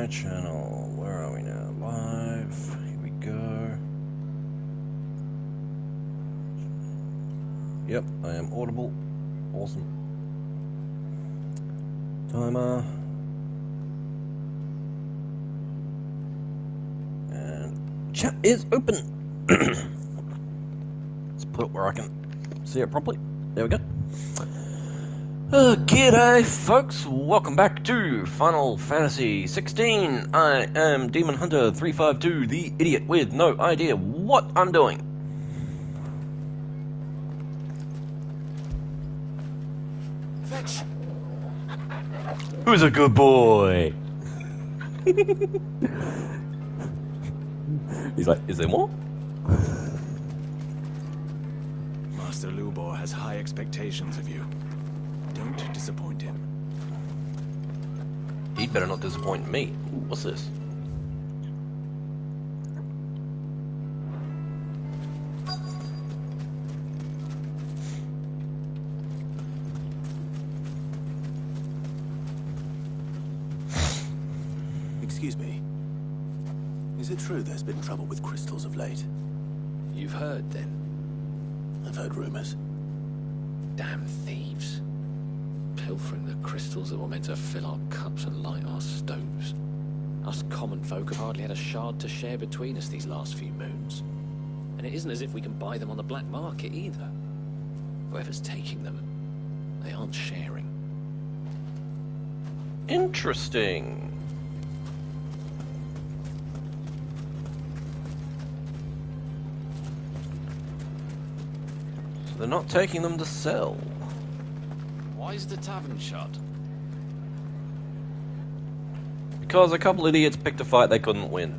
my channel. Where are we now? Live. Here we go. Yep, I am audible. Awesome. Timer. And chat is open. Let's put it where I can see it properly. There we go. G'day folks, welcome back to Final Fantasy XVI. I am Demon Hunter 352, the idiot with no idea what I'm doing. Fetch. Who's a good boy? He's like, is there more? Master Lubor has high expectations of you. Don't disappoint him. He'd better not disappoint me. Ooh, what's this? Excuse me. Is it true there's been trouble with crystals of late? You've heard, then? I've heard rumors. Damn thieves. Pilfering the crystals that were meant to fill our cups and light our stoves. Us common folk have hardly had a shard to share between us these last few moons. And it isn't as if we can buy them on the black market either. Whoever's taking them, they aren't sharing. Interesting. So they're not taking them to sell. Why is the tavern shut? Because a couple idiots picked a fight they couldn't win.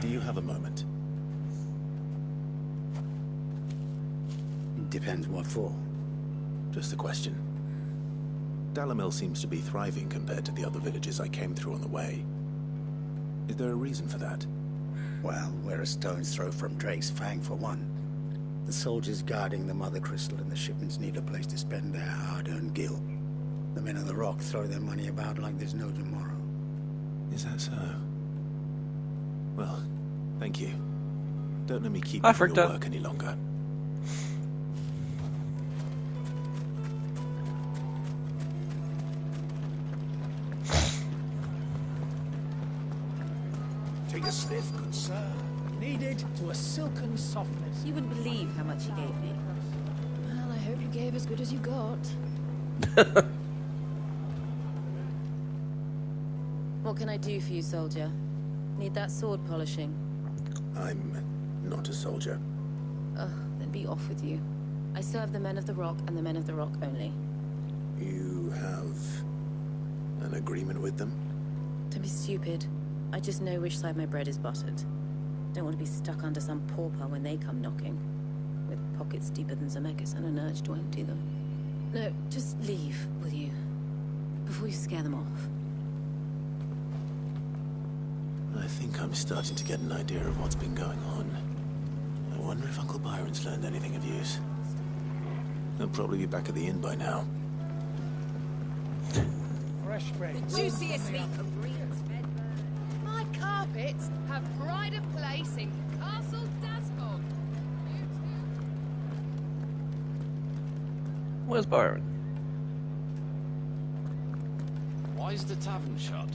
Do you have a moment? Depends what for. Just a question. Dalamil seems to be thriving compared to the other villages I came through on the way. Is there a reason for that? Well, we're a stone's throw from Drake's Fang for one. The soldiers guarding the Mother Crystal and the shipments need a place to spend their hard-earned gil. The men of the Rock throw their money about like there's no tomorrow. Is that so? Well, thank you. Don't let me keep Hi, you from your Fricta. work any longer. Take a sniff, good sir. Kneaded to a silken softness. You wouldn't believe how much he gave me. Well, I hope you gave as good as you got. What can I do for you, soldier? Need that sword polishing? I'm not a soldier. Ugh, then be off with you. I serve the men of the Rock and the men of the Rock only. You have an agreement with them? Don't be stupid. I just know which side my bread is buttered. Don't want to be stuck under some pauper when they come knocking. With pockets deeper than Zemeckis and an urge to empty them. No, just leave, will you? Before you scare them off. I think I'm starting to get an idea of what's been going on. I wonder if Uncle Byron's learned anything of use. He'll probably be back at the inn by now. Fresh bread. Juiciest meat for greens fed birds. My carpets have pride of place in Castle Dasbog. Where's Byron? Why is the tavern shut?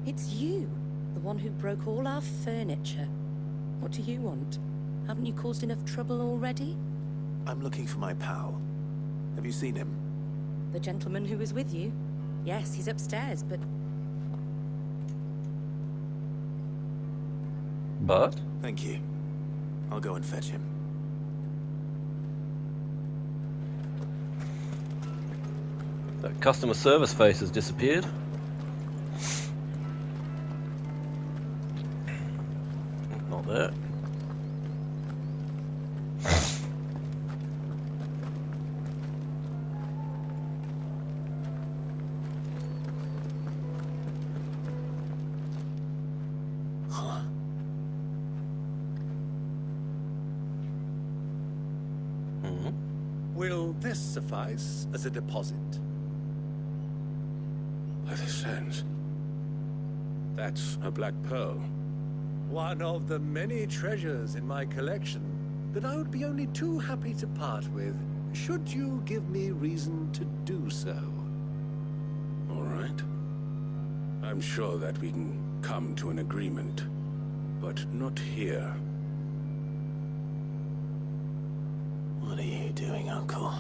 It's you, the one who broke all our furniture. What do you want? Haven't you caused enough trouble already? I'm looking for my pal. Have you seen him? The gentleman who was with you? Yes, he's upstairs, but... But? Thank you. I'll go and fetch him. That customer service face has disappeared. Not there. Will this suffice as a deposit? By the sands. That's a black pearl. One of the many treasures in my collection that I would be only too happy to part with, should you give me reason to do so. All right. I'm sure that we can come to an agreement, but not here. What are you doing, Uncle?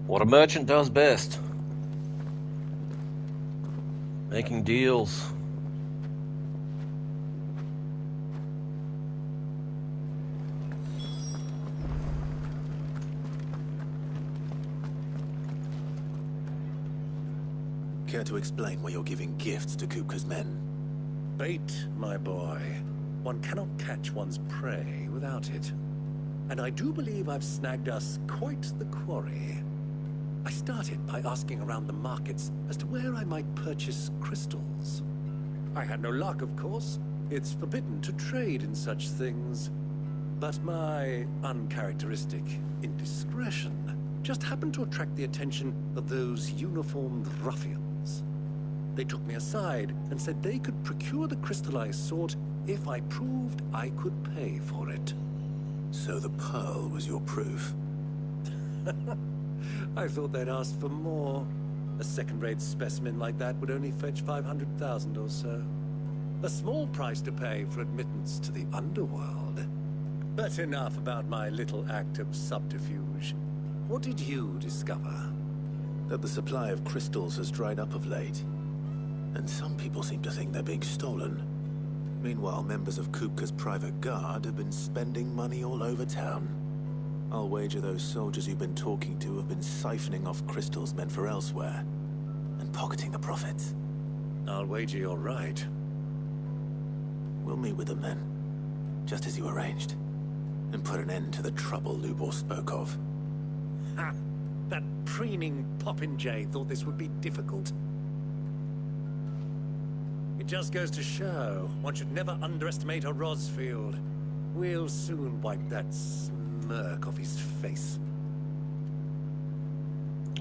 What a merchant does best. Making deals. Care to explain why you're giving gifts to Kupka's men? Bait, my boy. One cannot catch one's prey without it. And I do believe I've snagged us quite the quarry. I started by asking around the markets as to where I might purchase crystals. I had no luck, of course. It's forbidden to trade in such things. But my uncharacteristic indiscretion just happened to attract the attention of those uniformed ruffians. They took me aside and said they could procure the crystal I sought if I proved I could pay for it. So the pearl was your proof? I thought they'd asked for more. A second-rate specimen like that would only fetch 500,000 or so. A small price to pay for admittance to the underworld. But enough about my little act of subterfuge. What did you discover? That the supply of crystals has dried up of late. And some people seem to think they're being stolen. Meanwhile, members of Kupka's private guard have been spending money all over town. I'll wager those soldiers you've been talking to have been siphoning off crystals meant for elsewhere, and pocketing the profits. I'll wager you're right. We'll meet with them then, just as you arranged, and put an end to the trouble Lubor spoke of. Ha! That preening popinjay thought this would be difficult. It just goes to show, one should never underestimate a Rosfield. We'll soon wipe that smirk off his face.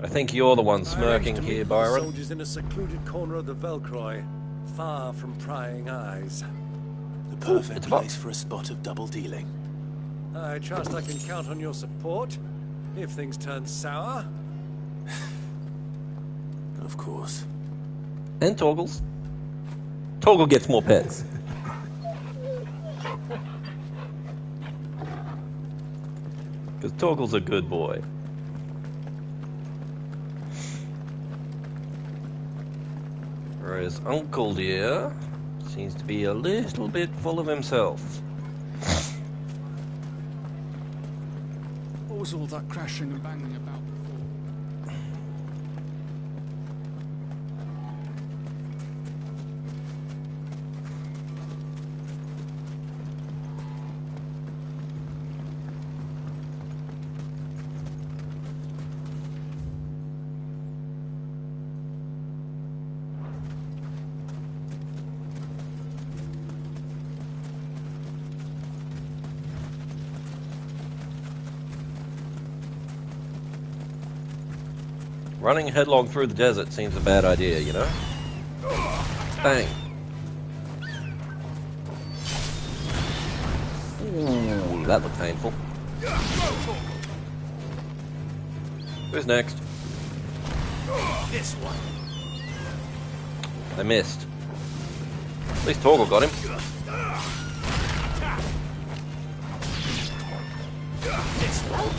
I think you're the one smirking here, Byron. Soldiers in a secluded corner of the Velcroy, far from prying eyes. The perfect place for a spot of double dealing. I trust I can count on your support if things turn sour. Of course. And Toggles. Toggle gets more pets. Because Toggle's a good boy. Whereas Uncle dear seems to be a little bit full of himself. What was all that crashing and banging about before? Running headlong through the desert seems a bad idea, you know? Bang. Ooh, that looked painful. Who's next? This one. They missed. At least Torgal got him. This one.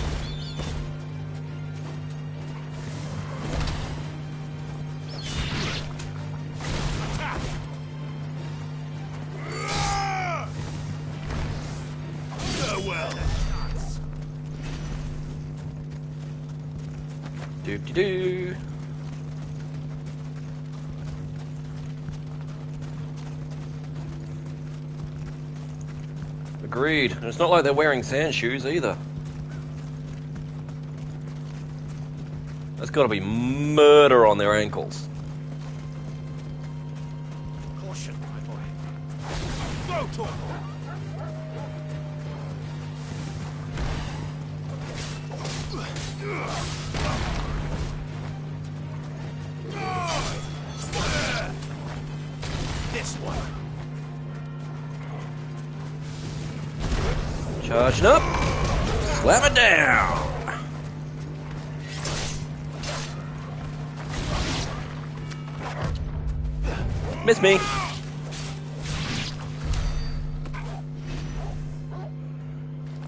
Doop-de-doo. Agreed. And it's not like they're wearing sand shoes either. There's got to be murder on their ankles. Caution, my boy. Go, Torgal. This one. Charging up. Slam it down. Miss me.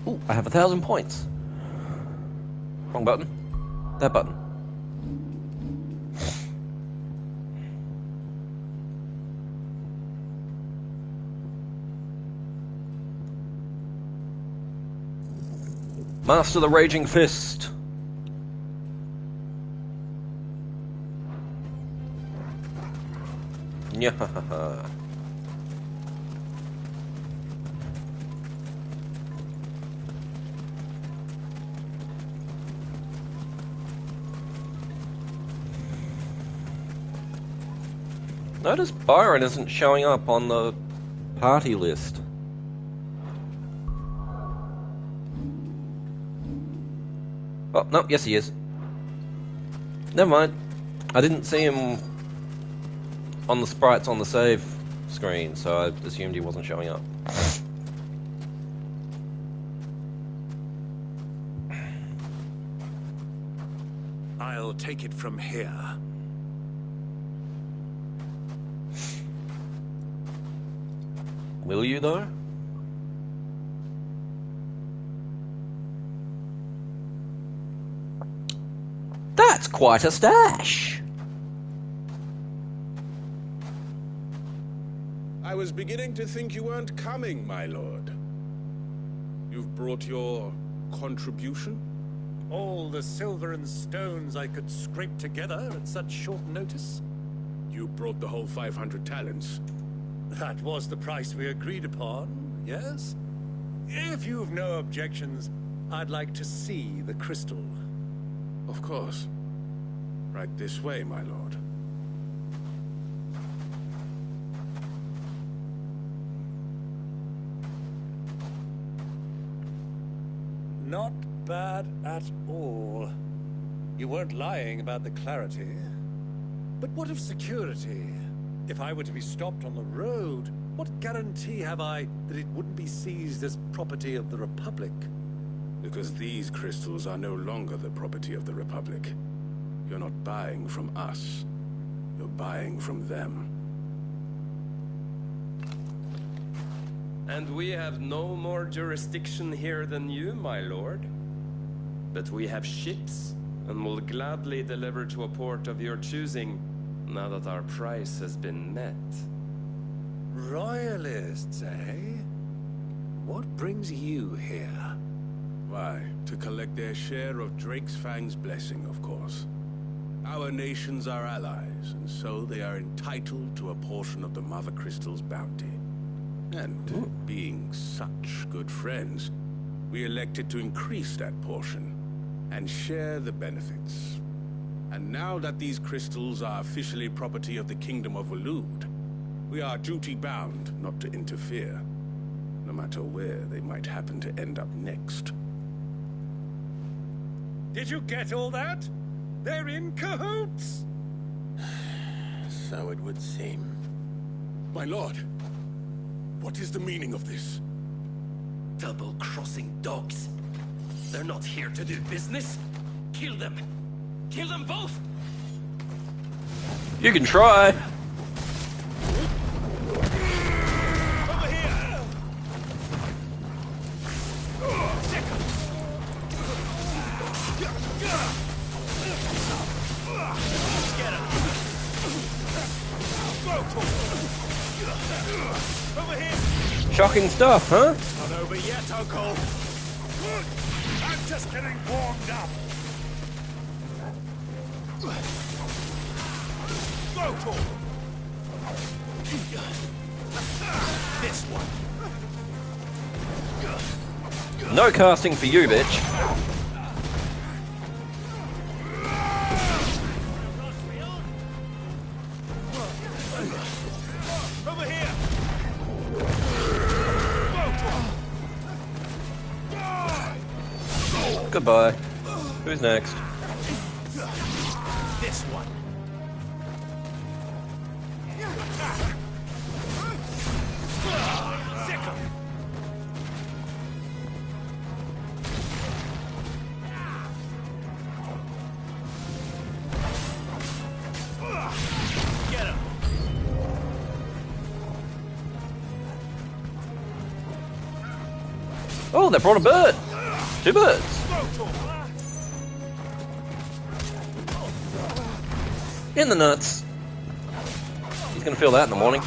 Ooh, I have 1,000 points. Wrong button. That button. Master the Raging Fist. Yeah. Notice Byron isn't showing up on the party list. Oh, no, yes he is. Never mind. I didn't see him on the sprites on the save screen, so I assumed he wasn't showing up. I'll take it from here. Will you, though? That's quite a stash! I was beginning to think you weren't coming, my lord. You've brought your contribution? All the silver and stones I could scrape together at such short notice? You brought the whole 500 talents. That was the price we agreed upon, yes? If you've no objections, I'd like to see the crystal. Of course. Right this way, my lord. Not bad at all. You weren't lying about the clarity. But what of security? If I were to be stopped on the road, what guarantee have I that it wouldn't be seized as property of the Republic? Because these crystals are no longer the property of the Republic. You're not buying from us. You're buying from them. And we have no more jurisdiction here than you, my lord. But we have ships, and will gladly deliver to a port of your choosing, now that our price has been met. Royalists, eh? What brings you here? Why, to collect their share of Drake's Fang's blessing, of course. Our nations are allies, and so they are entitled to a portion of the Mother Crystal's bounty. And being such good friends, we elected to increase that portion and share the benefits. And now that these crystals are officially property of the Kingdom of Waloed, we are duty-bound not to interfere, no matter where they might happen to end up next. Did you get all that? They're in cahoots! So it would seem. My lord, what is the meaning of this? Double-crossing dogs. They're not here to do business. Kill them. Kill them both! You can try. Shocking stuff, huh? Not over yet, Uncle. I'm just getting warmed up. Go for this one. No casting for you, bitch. Over here. Goodbye. Who's next? This one. Sick of it. Get him. Oh, they brought a bird. 2 birds. In the nuts. He's gonna feel that in the morning.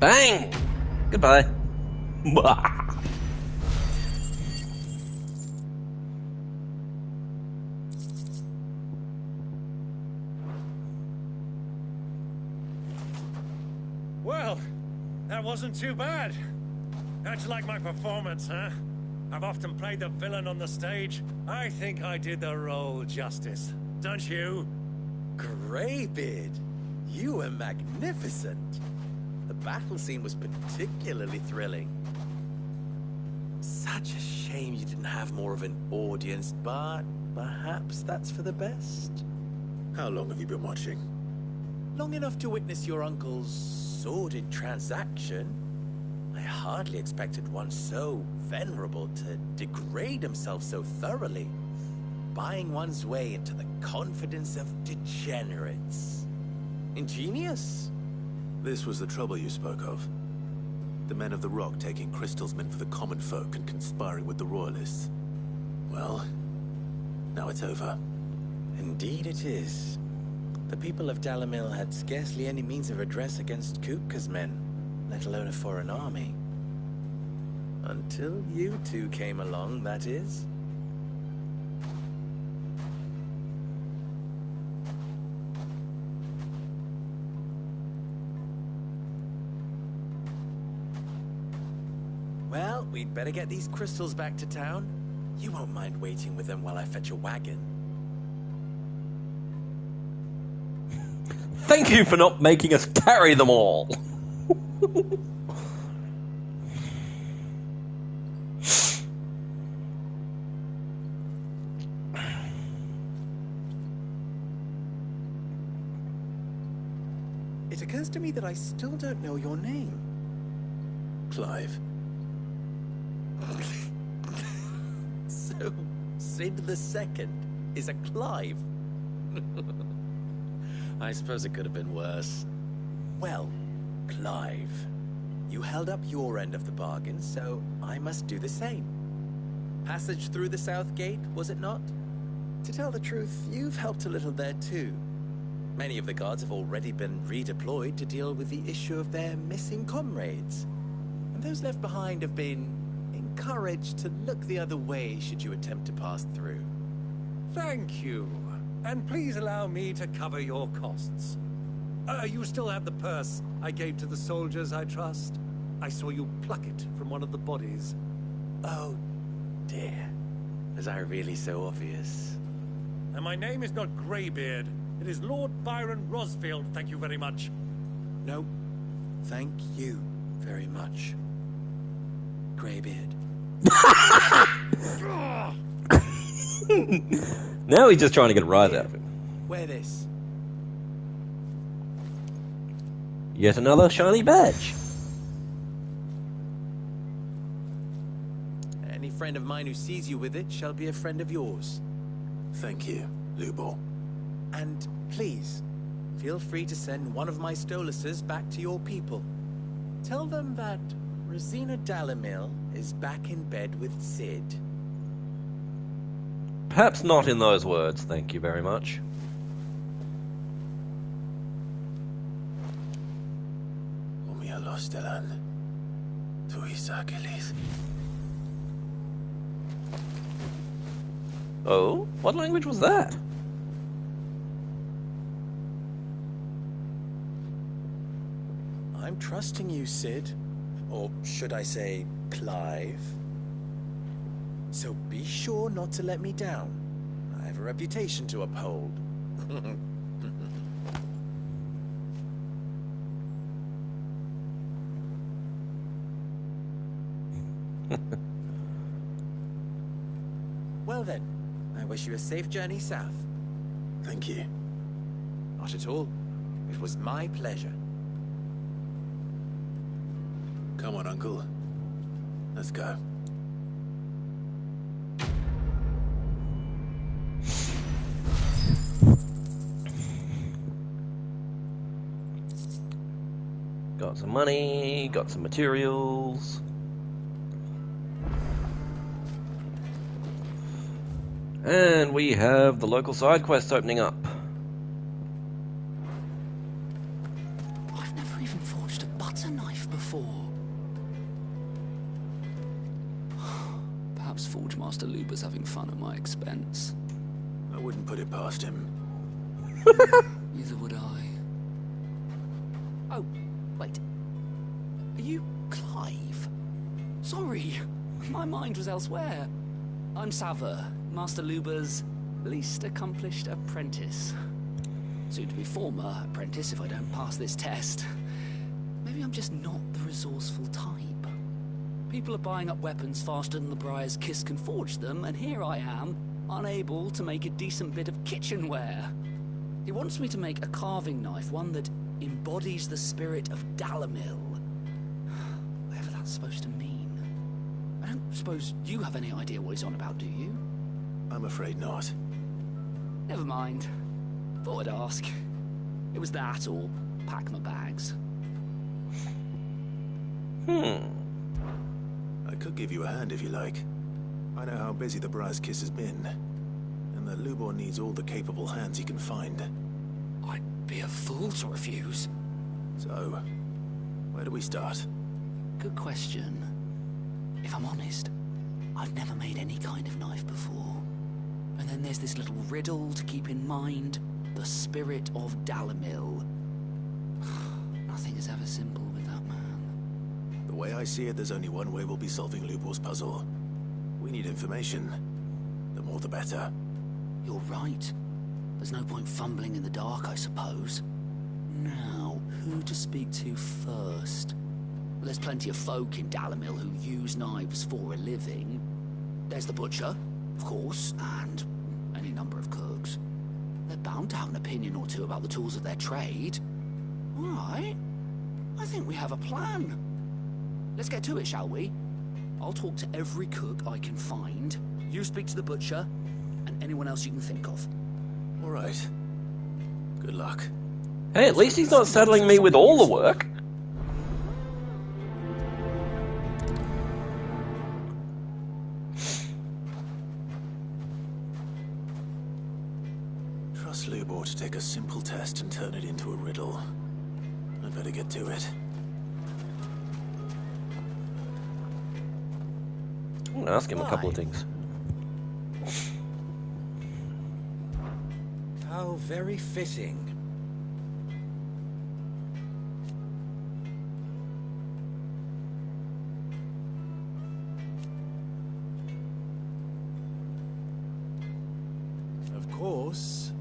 Bang! Goodbye. Well, that wasn't too bad. How'd you like my performance, huh? I've often played the villain on the stage. I think I did the role justice. Don't you? Greybeard, you were magnificent. The battle scene was particularly thrilling. Such a shame you didn't have more of an audience, but perhaps that's for the best. How long have you been watching? Long enough to witness your uncle's sordid transaction. I hardly expected one so venerable to degrade himself so thoroughly. Buying one's way into the confidence of degenerates. Ingenious. This was the trouble you spoke of. The men of the Rock taking Crystal's men for the common folk and conspiring with the Royalists. Well, now it's over. Indeed it is. The people of Dalamil had scarcely any means of redress against Kupka's men, let alone a foreign army. Until you two came along, that is. Well, we'd better get these crystals back to town. You won't mind waiting with them while I fetch a wagon. Thank you for not making us carry them all. It occurs to me that I still don't know your name. Clive. So, Sid the Second is a Clive. I suppose it could have been worse. Well, Clive, you held up your end of the bargain, so I must do the same. Passage through the South Gate, was it not? To tell the truth, you've helped a little there too. Many of the guards have already been redeployed to deal with the issue of their missing comrades. And those left behind have been encouraged to look the other way should you attempt to pass through. Thank you. And please allow me to cover your costs. You still have the purse I gave to the soldiers, I trust? I saw you pluck it from one of the bodies. Oh, dear. Was I really so obvious? And my name is not Greybeard. It is Lord Byron Rosfield, thank you very much. No, thank you very much. Greybeard. Now he's just trying to get a rise out of it. Wear this. Yet another shiny badge. Any friend of mine who sees you with it shall be a friend of yours. Thank you, Lubor. And please, feel free to send one of my Stoluses back to your people. Tell them that Rosina Dalamil is back in bed with Sid. Perhaps not in those words, thank you very much. Umia Lostelan. Tuisa Kelis. Oh, what language was that? I'm trusting you, Sid. Or should I say, Clive. So be sure not to let me down. I have a reputation to uphold. Well then, I wish you a safe journey south. Thank you. Not at all. It was my pleasure. Come on, Uncle. Let's go. Got some money, got some materials. And we have the local side quest opening up. I've never even forged a butter knife before. Perhaps Forge Master Luber's having fun at my expense. I wouldn't put it past him. Neither would I. Oh, wait. Are you Clive? Sorry, my mind was elsewhere. I'm Sava, Master Luber's least accomplished apprentice. Soon to be former apprentice if I don't pass this test. Maybe I'm just not the resourceful type. People are buying up weapons faster than the Briar's Kiss can forge them, and here I am, unable to make a decent bit of kitchenware. He wants me to make a carving knife, one that embodies the spirit of Dalamil. Whatever that's supposed to mean. I don't suppose you have any idea what he's on about, do you? I'm afraid not. Never mind. Thought I'd ask. It was that or pack my bags. I could give you a hand if you like. I know how busy the Briar's Kiss has been, and that Lubor needs all the capable hands he can find. I'd be a fool to refuse. So, where do we start? Good question. If I'm honest, I've never made any kind of knife before. And then there's this little riddle to keep in mind. The spirit of Dalamil. Nothing is ever simple with that man. The way I see it, there's only one way we'll be solving Lubor's puzzle. We need information. The more the better. You're right. There's no point fumbling in the dark, I suppose. Now, who to speak to first? Well, there's plenty of folk in Dalamil who use knives for a living. There's the butcher, of course, and any number of cooks. They're bound to have an opinion or two about the tools of their trade. All right. I think we have a plan. Let's get to it, shall we? I'll talk to every cook I can find. You speak to the butcher, and anyone else you can think of. All right. Good luck. Hey, at least he's not saddling me with all the work. Trust Lubor to take a simple test and turn it into a riddle. I'd better get to it. I'm gonna ask him a couple of things. How very fitting. Of course.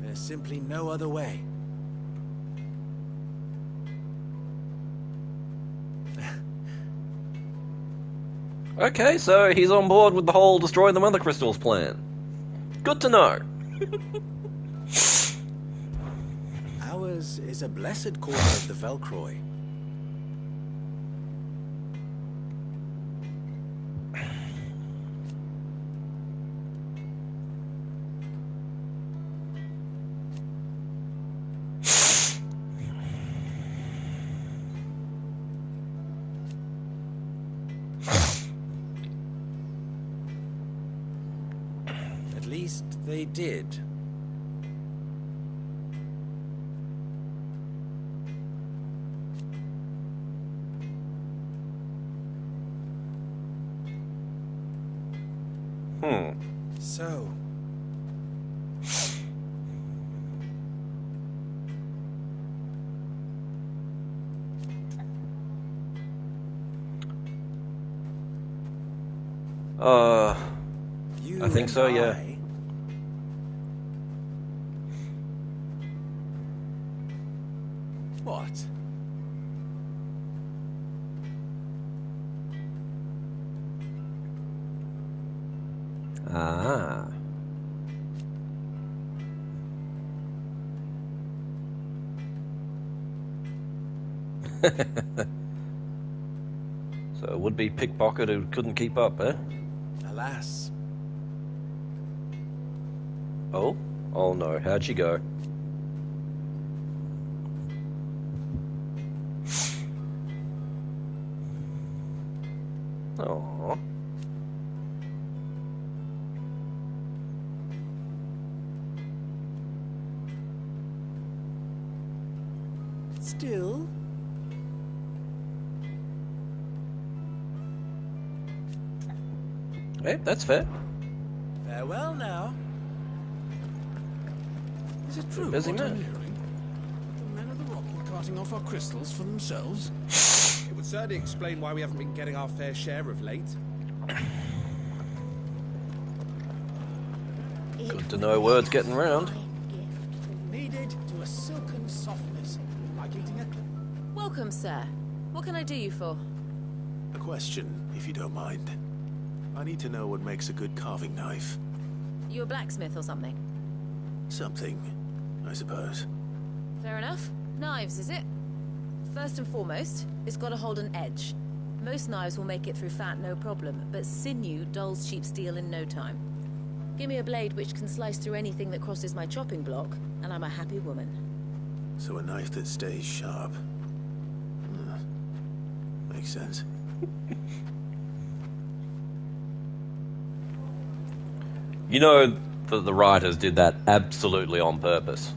There's simply no other way. Okay, so he's on board with the whole destroy the mother crystals plan. Good to know. Ours is a blessed quarter of the Velcroy. At least they did. So, I think so, yeah. What? Ah. So a would-be pickpocket who couldn't keep up, eh? Alas. Oh? Oh no, how'd she go? Oh. Still? Hey, that's fair. Farewell now. Is it true Busy what I'm man. hearing? The men of the Rock were carting off our crystals for themselves? It would certainly explain why we haven't been getting our fair share of late. Good to know word's getting round. Kneaded to a silken softness, like eating a... Welcome, sir. What can I do you for? A question, if you don't mind. I need to know what makes a good carving knife. You a blacksmith or something? Something, I suppose. Fair enough. Knives, is it? First and foremost, it's got to hold an edge. Most knives will make it through fat, no problem, but sinew dulls cheap steel in no time. Give me a blade which can slice through anything that crosses my chopping block, and I'm a happy woman. So a knife that stays sharp. Makes sense. You know that the writers did that absolutely on purpose.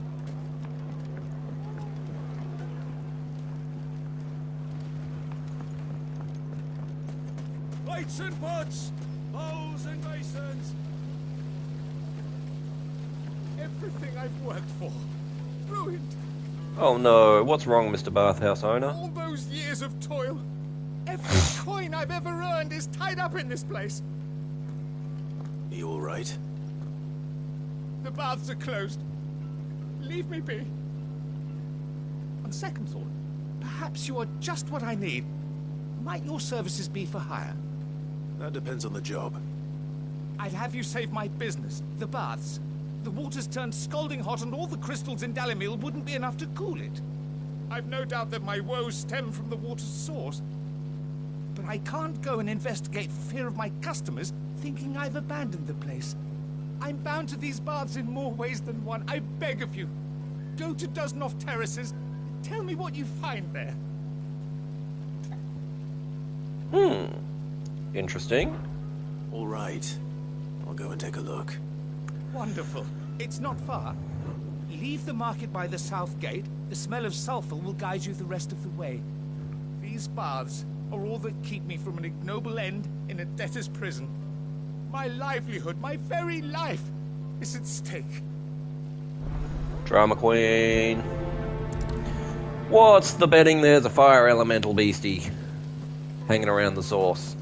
Plates and pots! Bowls and basins! Everything I've worked for. Ruined. Oh no, what's wrong, Mr. Bathhouse owner? All those years of toil. Every coin I've ever earned is tied up in this place. You all right? The baths are closed. Leave me be. On second thought, perhaps you are just what I need. Might your services be for hire? That depends on the job. I'd have you save my business, the baths. The water's turned scalding hot and all the crystals in Dalimil wouldn't be enough to cool it. I've no doubt that my woes stem from the water's source. But I can't go and investigate for fear of my customers thinking I've abandoned the place. I'm bound to these baths in more ways than one. I beg of you. Go to Doznov Terraces. Tell me what you find there. Interesting. All right. I'll go and take a look. Wonderful. It's not far. Leave the market by the south gate. The smell of sulfur will guide you the rest of the way. These baths are all that keep me from an ignoble end in a debtor's prison. My livelihood, my very life, is at stake. Drama queen. What's the betting there's a fire elemental beastie hanging around the source?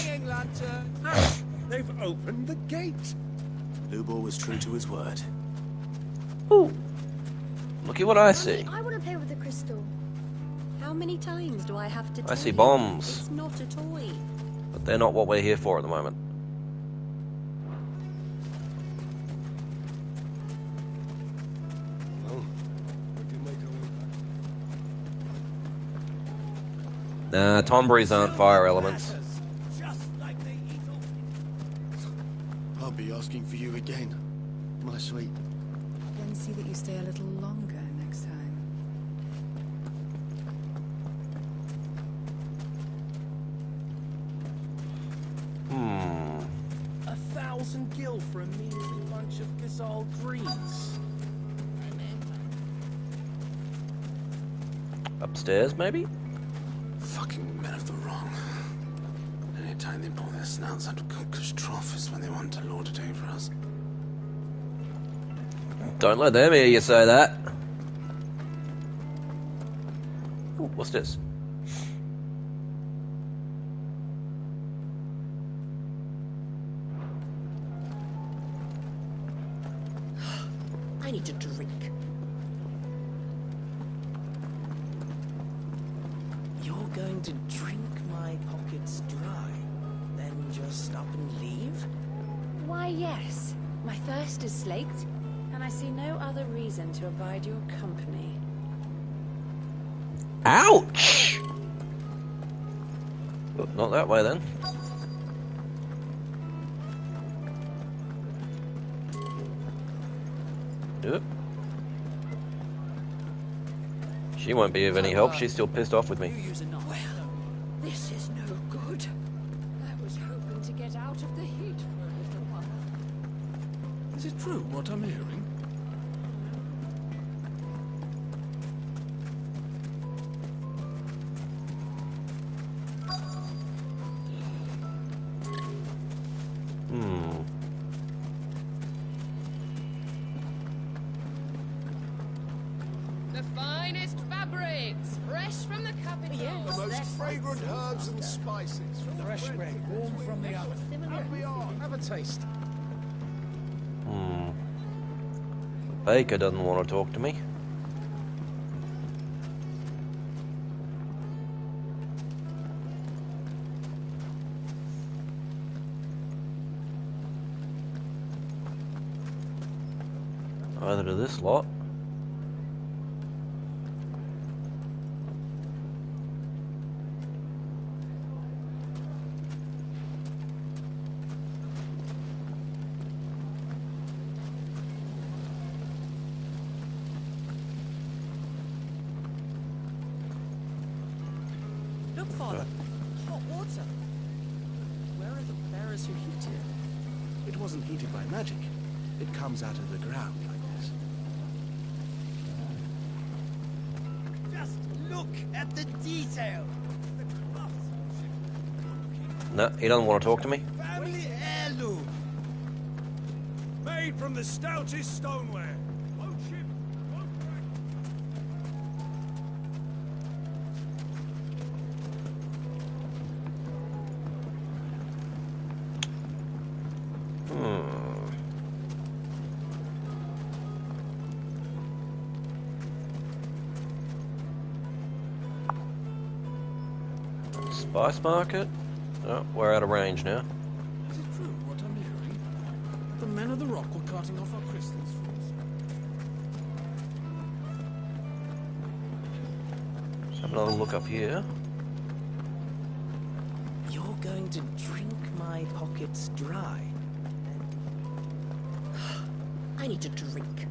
Hanging lantern! They've opened the gate! Lubor was true to his word. Ooh. Look at what I see. I want to play with the crystal. How many times do I have to tell I see you? bombs. It's not a toy. But they're not what we're here for at the moment. Nah, Tomberries aren't fire elements. I'll be asking for you again, my sweet. Then see that you stay a little longer next time. Hmm. 1,000 gil for a measly bunch of Gazal greens. Upstairs, maybe? Fucking men of the wrong. Anytime they pull their snouts out of Cook's trough is when they want to lord it over us. Don't let them hear you say that. Ooh, what's this? I need a drink. You're going to drink my pockets dry, then just up and leave? Why, yes. My thirst is slaked, and I see no other reason to abide your company. Ouch! Well, not that way then. Yep. She won't be of any help. She's still pissed off with me. Well, this is no good. I was hoping to get out of the heat for a little while. Is it true what I'm hearing? The finest fabrics, fresh from the capital. The most fragrant herbs and spices. Fresh bread, warm from the oven. Have a taste. The baker doesn't want to talk to me. Either to this lot. Look, Father. Hot water. Where are the bearers who heat it? It wasn't heated by magic. It comes out of the ground like this. Just look at the detail. No, he doesn't want to talk to me. Family heirloom. Made from the stoutest stoneware. Spice market? Oh, we're out of range now. Is it true what I'm hearing? The men of the rock were carting off our crystals for us. Let's have another look up here. You're going to drink my pockets dry. I need a drink.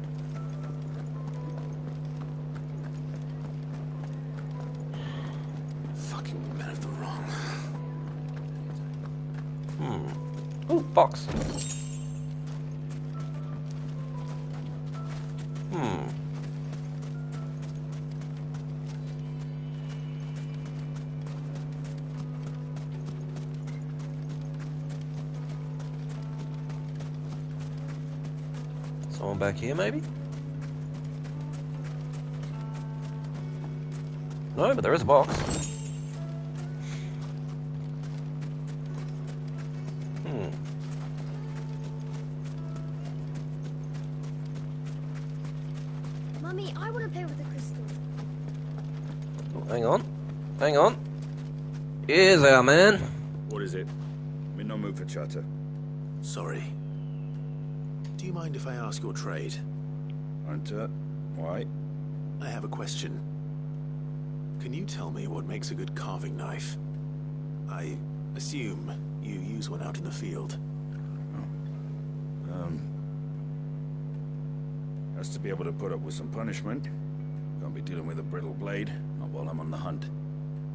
Fucking men of the wrong. Ooh, box. Someone back here, maybe? No, but there is a box. Mummy, I want to play with the crystal. Oh, hang on. Hang on. Here's our man. What is it? I'm in no mood for chatter. Sorry. Do you mind if I ask your trade? Hunter, why? I have a question. Can you tell me what makes a good carving knife? I assume you use one out in the field. Has to be able to put up with some punishment. Can't be dealing with a brittle blade, not while I'm on the hunt.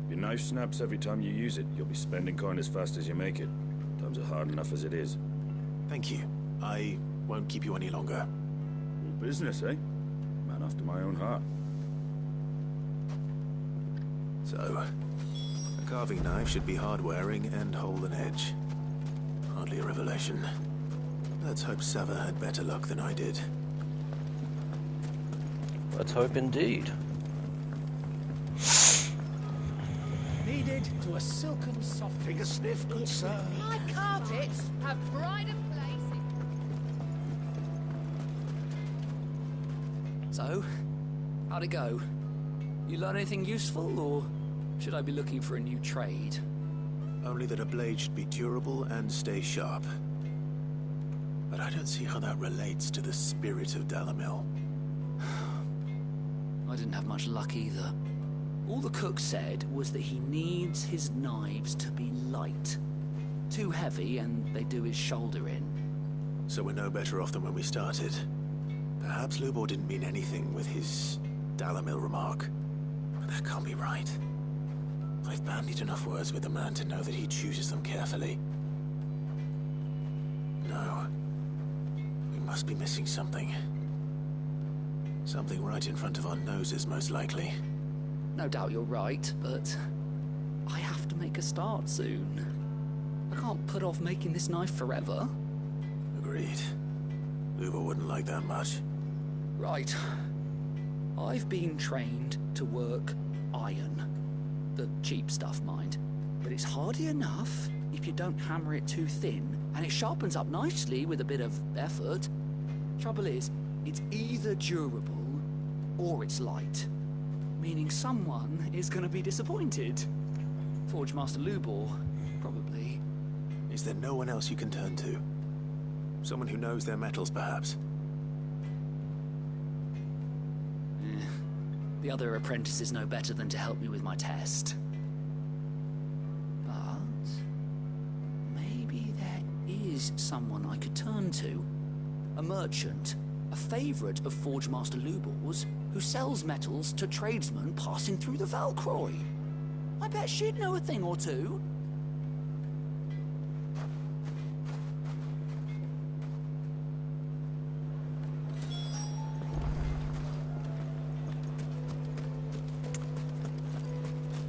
If your knife snaps every time you use it, you'll be spending coin as fast as you make it. Times are hard enough as it is. Thank you. I won't keep you any longer. Good business, eh? Man after my own heart. So, a carving knife should be hard-wearing and hold an edge. Hardly a revelation. Let's hope Sava had better luck than I did. Let's hope indeed. Needed to a silken soft. Take a sniff, good sir. My carpets have pride of place. So, how'd it go? You learn anything useful, or should I be looking for a new trade? Only that a blade should be durable and stay sharp. But I don't see how that relates to the spirit of Dalamil. I didn't have much luck either. All the cook said was that he needs his knives to be light. Too heavy and they do his shoulder in. So we're no better off than when we started. Perhaps Lubor didn't mean anything with his Dalamil remark. But that can't be right. I've bandied enough words with the man to know that he chooses them carefully. No. We must be missing something. Something right in front of our noses, most likely. No doubt you're right, but I have to make a start soon. I can't put off making this knife forever. Agreed. Lubor wouldn't like that much. Right. I've been trained to work iron. The cheap stuff, mind. But it's hardy enough if you don't hammer it too thin, and it sharpens up nicely with a bit of effort. Trouble is, it's either durable or it's light. Meaning someone is going to be disappointed. Forge Master Lubor, probably. Is there no one else you can turn to? Someone who knows their metals, perhaps? The other apprentices know better than to help me with my test. But maybe there is someone I could turn to. A merchant, a favourite of Forge Master Lubor's, who sells metals to tradesmen passing through the Valcroy. I bet she'd know a thing or two.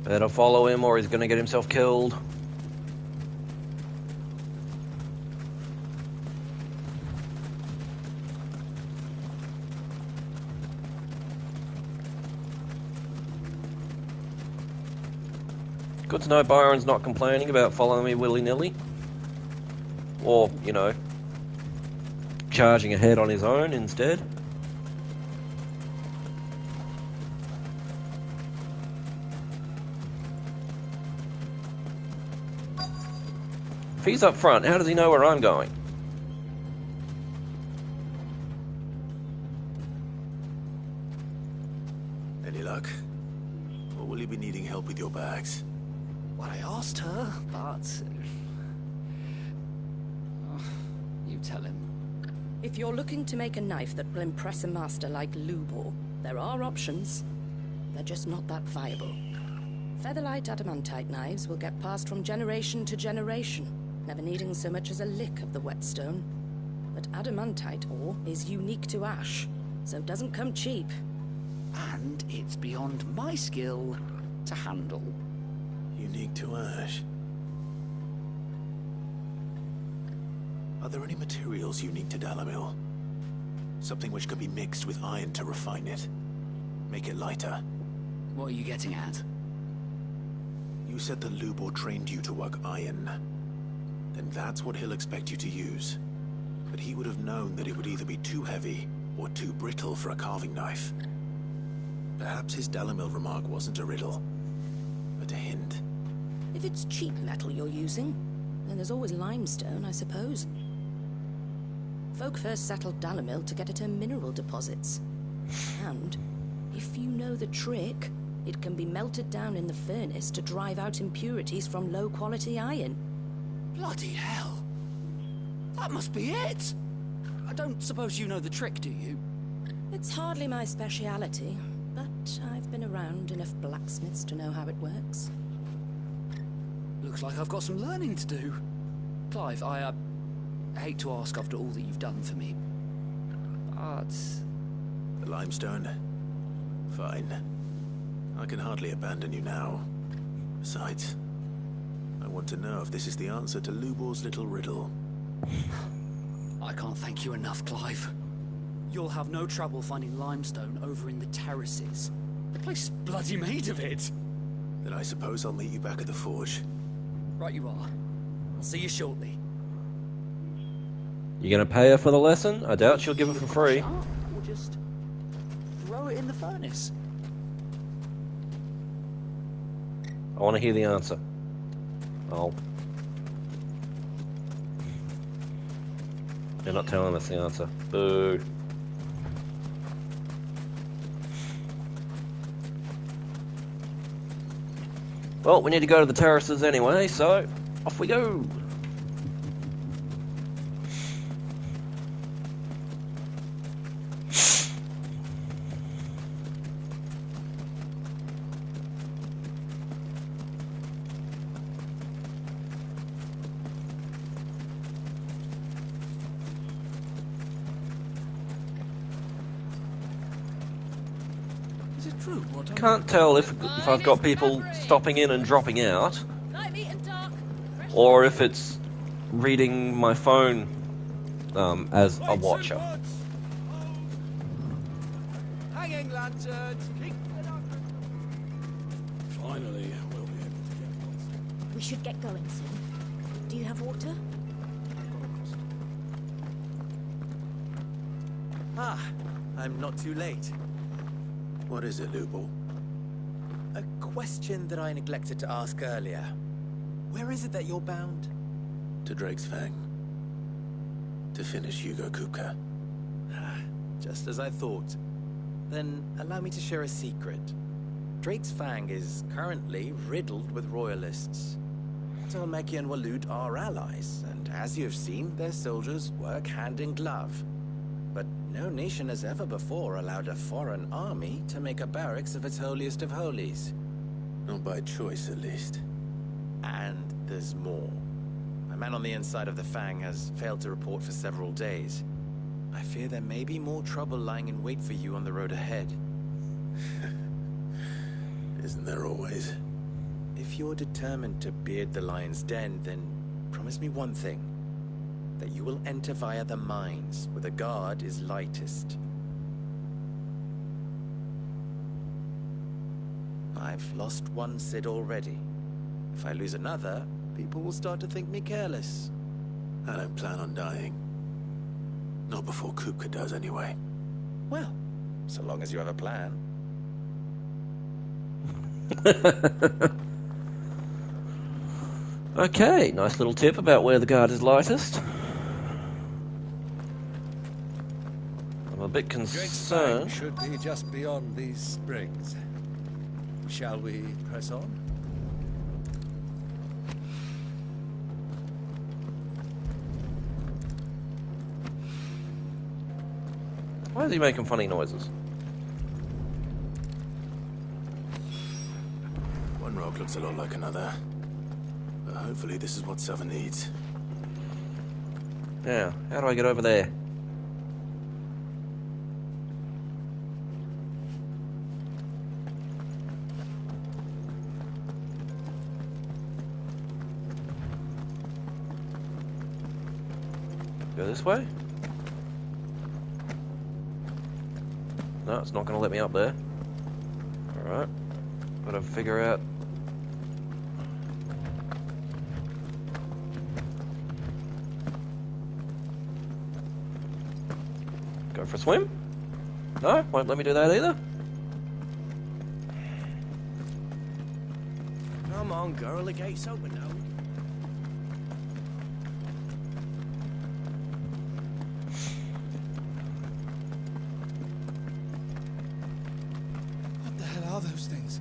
Better follow him or he's gonna get himself killed. Good to know Byron's not complaining about following me willy-nilly. Or, you know, charging ahead on his own instead. If he's up front, how does he know where I'm going? Any luck? Or will you be needing help with your bags? Well, I asked her, but... you tell him. If you're looking to make a knife that will impress a master like Lubor, there are options. They're just not that viable. Featherlight adamantite knives will get passed from generation to generation, never needing so much as a lick of the whetstone. But adamantite ore is unique to ash, so it doesn't come cheap. And it's beyond my skill to handle. Unique to ash. Are there any materials unique to Dalamil? Something which could be mixed with iron to refine it. Make it lighter. What are you getting at? You said that Lubor trained you to work iron. Then that's what he'll expect you to use. But he would have known that it would either be too heavy or too brittle for a carving knife. Perhaps his Dalamil remark wasn't a riddle, but a hint. If it's cheap metal you're using, then there's always limestone, I suppose. Folk first settled Dalamil to get at her mineral deposits. And, if you know the trick, it can be melted down in the furnace to drive out impurities from low-quality iron. Bloody hell! That must be it! I don't suppose you know the trick, do you? It's hardly my speciality, but I've been around enough blacksmiths to know how it works. Looks like I've got some learning to do. Clive, I hate to ask after all that you've done for me, but... The limestone? Fine. I can hardly abandon you now. Besides, I want to know if this is the answer to Lubor's little riddle. I can't thank you enough, Clive. You'll have no trouble finding limestone over in the terraces. The place is bloody made of it. Then I suppose I'll meet you back at the forge. Right you are. I'll see you shortly. You gonna pay her for the lesson? I doubt she'll give it for free. Or just throw it in the furnace. I want to hear the answer. Oh. You're not telling us the answer. Boo. Well, we need to go to the terraces anyway, so off we go. Can't tell if I've got people stopping in and dropping out, or if it's reading my phone as a watcher. Hanging lanterns. Finally, we'll be able to get one. We should get going soon. Do you have water? Ah, I'm not too late. What is it, Lubor? A question that I neglected to ask earlier. Where is it that you're bound? To Drake's Fang. To finish Hugo Kupka. Just as I thought. Then allow me to share a secret. Drake's Fang is currently riddled with royalists. Tolmeki and Waloed are allies, and as you've seen, their soldiers work hand in glove. But no nation has ever before allowed a foreign army to make a barracks of its holiest of holies. Not by choice, at least. And there's more. A man on the inside of the Fang has failed to report for several days. I fear there may be more trouble lying in wait for you on the road ahead. Isn't there always? If you're determined to beard the lion's den, then promise me one thing. That you will enter via the mines, where the guard is lightest. I've lost one Cid already. If I lose another, people will start to think me careless. I don't plan on dying. Not before Kupka does, anyway. Well, so long as you have a plan. Okay, nice little tip about where the guard is lightest. I'm a bit concerned. Should be just beyond these springs. Shall we press on? Why is he making funny noises? One rock looks a lot like another. But hopefully this is what Sava needs. Yeah, how do I get over there? Go this way? No, it's not going to let me up there. Alright. Gotta figure out... Go for a swim? No, won't let me do that either. Come on, girl, the gate's open now. What the hell are those things?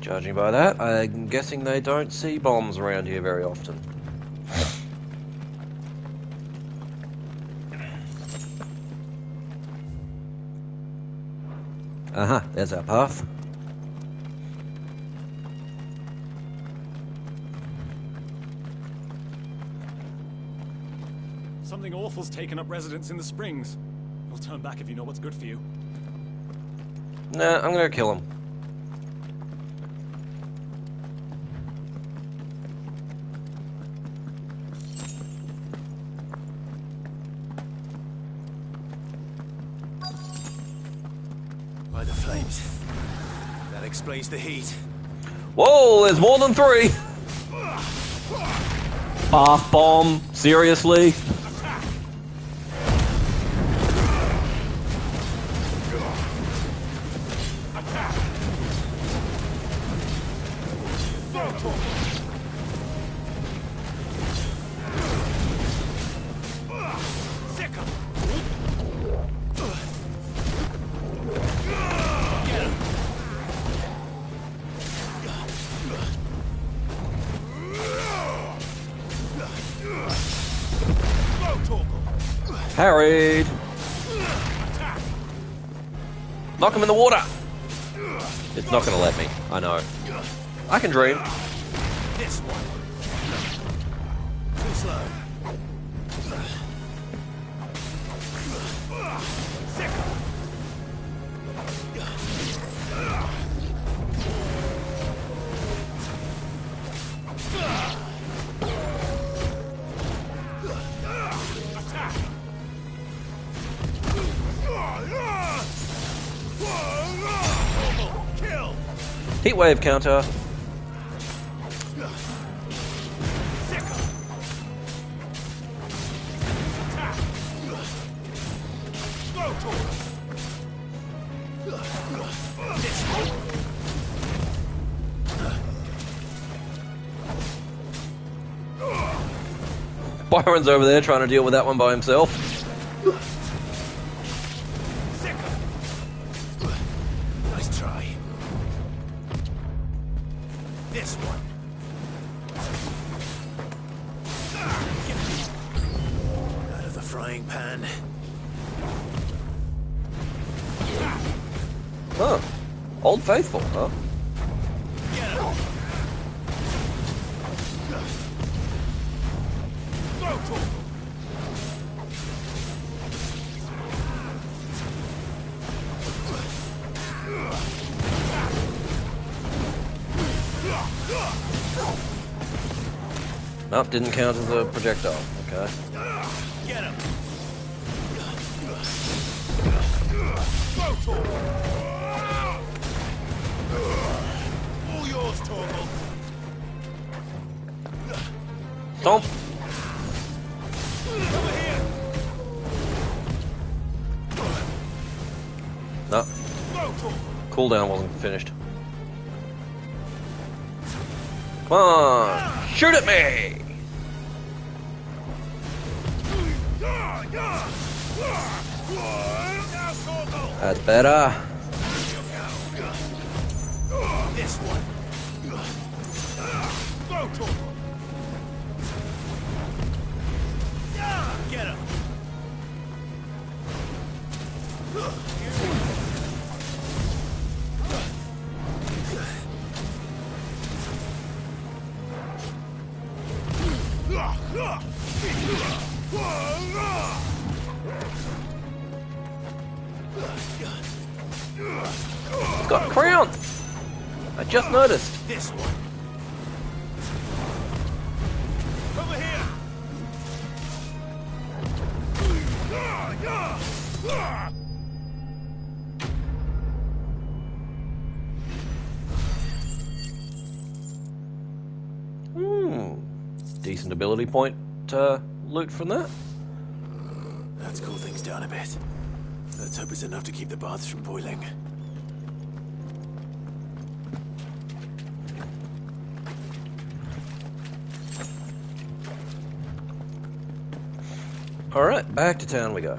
Judging by that, I'm guessing they don't see bombs around here very often. Aha, there's our path. Something awful's taken up residence in the springs. We'll turn back if you know what's good for you. Nah, I'm gonna kill him. By the flames. That explains the heat. Whoa, there's more than 3! Bath bomb? Seriously? Parried! Knock him in the water! It's not gonna let me, I know. I can dream. This one. Too slow. Heat wave counter. Byron's over there trying to deal with that one by himself. Nice try. This one. Out of the frying pan. Huh. Old Faithful, huh? Nope, didn't count as a projectile. Okay. Get him. All yours, Torgal. Stomp. Over here. No. Cooldown wasn't finished. Come on! Shoot at me! That's better. This one. Get him. He's got a crown! I just noticed. This one. Over here. Decent ability point loot from that. Let's cool things down a bit. Let's hope it's enough to keep the baths from boiling. Alright, back to town we go.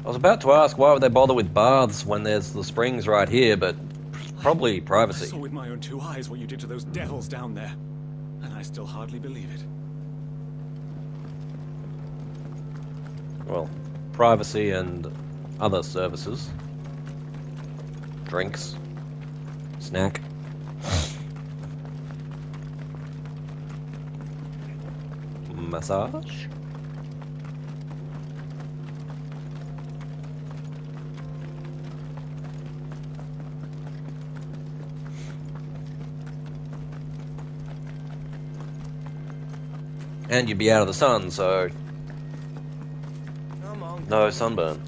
I was about to ask why would they bother with baths when there's the springs right here, but probably privacy. I saw with my own 2 eyes what you did to those devils down there, and I still hardly believe it. Well, privacy and other services. Drinks. Snack. massage. And you'd be out of the sun, so no sunburn.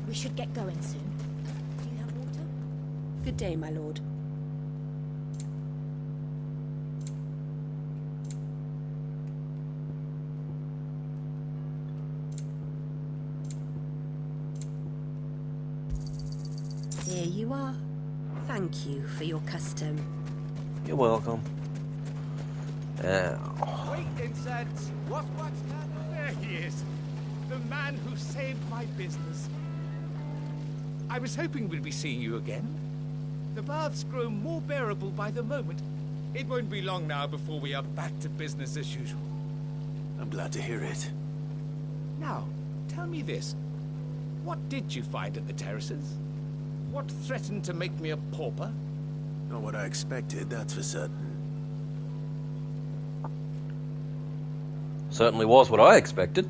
We should get going soon. Do you have water? Good day, my lord. Here you are. Thank you for your custom. You're welcome. Ow. Wait, incense! What's that? There he is. The man who saved my business. I was hoping we'd be seeing you again. The baths grow more bearable by the moment. It won't be long now before we are back to business as usual. I'm glad to hear it. Now, tell me this. What did you find at the terraces? What threatened to make me a pauper? Not what I expected, that's for certain. Certainly was what I expected.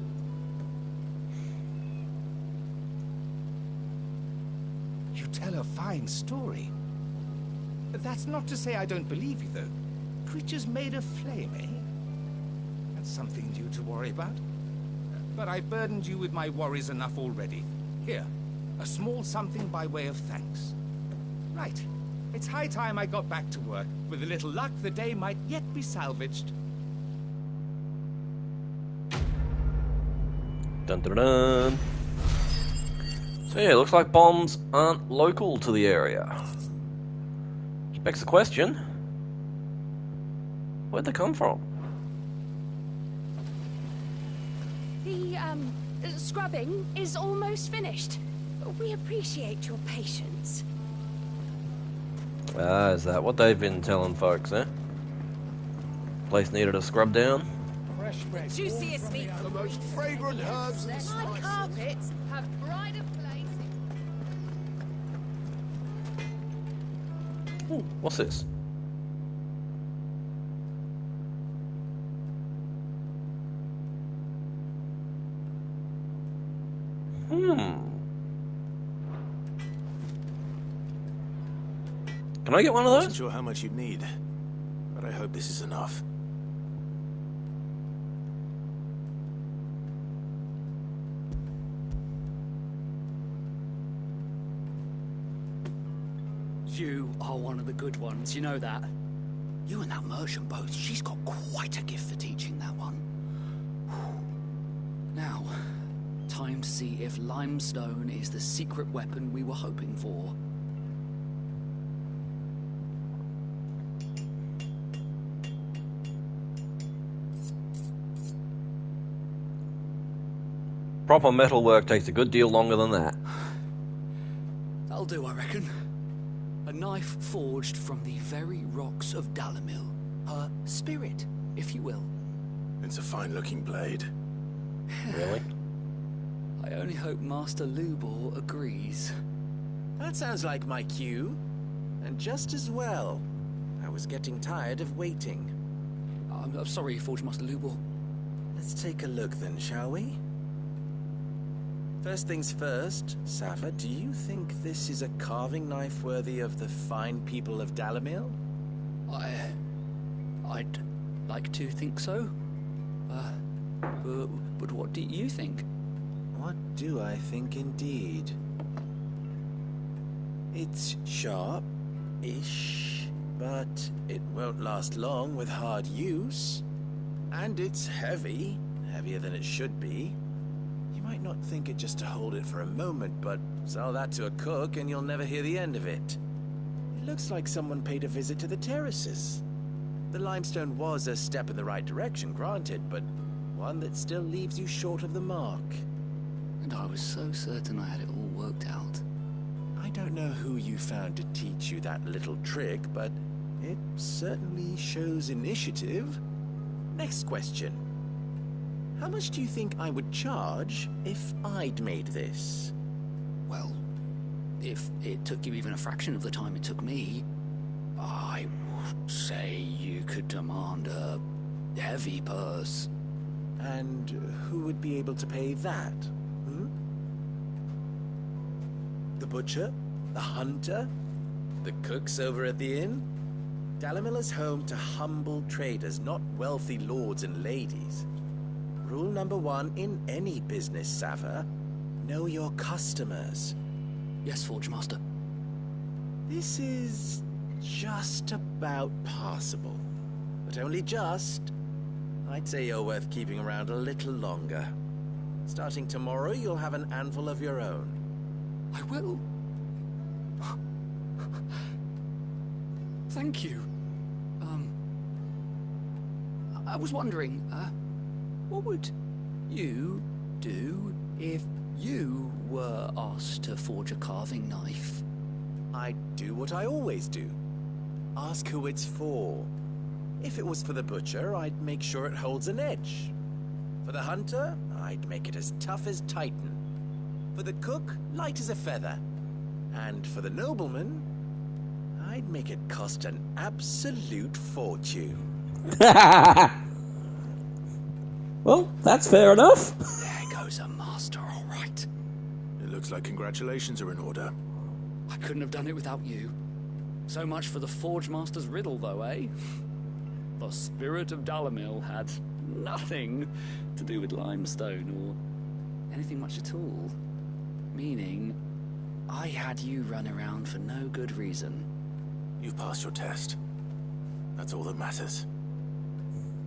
You tell a fine story. That's not to say I don't believe you, though. Creatures made of flame, eh? That's something new to worry about. But I burdened you with my worries enough already. Here, a small something by way of thanks. Right. It's high time I got back to work. With a little luck, the day might yet be salvaged. Dun dun dun. So yeah, looks like bombs aren't local to the area. Which begs the question, where'd they come from? The, scrubbing is almost finished. We appreciate your patience. Ah, is that what they've been telling folks, eh? Place needed a scrub down? Fresh bread. Juiciest meat. The most fragrant herbs and My spices. carpets have pride of place. Ooh, what's this? Can I get one of those? Wasn't sure how much you'd need, but I hope this is enough. You are one of the good ones, you know that? You and that merchant boat, she's got quite a gift for teaching that one. Now, time to see if limestone is the secret weapon we were hoping for. Proper metal work takes a good deal longer than that. That'll do, I reckon. A knife forged from the very rocks of Dalimil. Her spirit, if you will. It's a fine-looking blade. Really? I only hope Master Lubor agrees. That sounds like my cue. And just as well. I was getting tired of waiting. I'm sorry, Forge Master Lubor. Let's take a look then, shall we? First things first, Safa, do you think this is a carving knife worthy of the fine people of Dalimil? I'd like to think so. But what do you think? What do I think indeed? It's sharp-ish, but it won't last long with hard use. And it's heavy, heavier than it should be. You might not think it just to hold it for a moment, but sell that to a cook and you'll never hear the end of it. It looks like someone paid a visit to the terraces. The limestone was a step in the right direction, granted, but one that still leaves you short of the mark. And I was so certain I had it all worked out. I don't know who you found to teach you that little trick, but it certainly shows initiative. Next question. How much do you think I would charge if I'd made this? Well, if it took you even a fraction of the time it took me, I would say you could demand a heavy purse. And who would be able to pay that? The butcher? The hunter? The cooks over at the inn? Dalimil is home to humble traders, not wealthy lords and ladies. Rule number 1 in any business, Sava: know your customers. Yes, Forge Master. This is just about passable. But only just. I'd say you're worth keeping around a little longer. Starting tomorrow, you'll have an anvil of your own. I will. Thank you. I was wondering, what would you do if you were asked to forge a carving knife? I'd do what I always do. Ask who it's for. If it was for the butcher, I'd make sure it holds an edge. For the hunter, I'd make it as tough as Titan. For the cook, light as a feather. And for the nobleman, I'd make it cost an absolute fortune. Well, that's fair enough. There goes a master, all right. It looks like congratulations are in order. I couldn't have done it without you. So much for the Forge Master's riddle, though, eh? The spirit of Dalimil had nothing to do with limestone or anything much at all. Meaning, I had you run around for no good reason. You've passed your test. That's all that matters.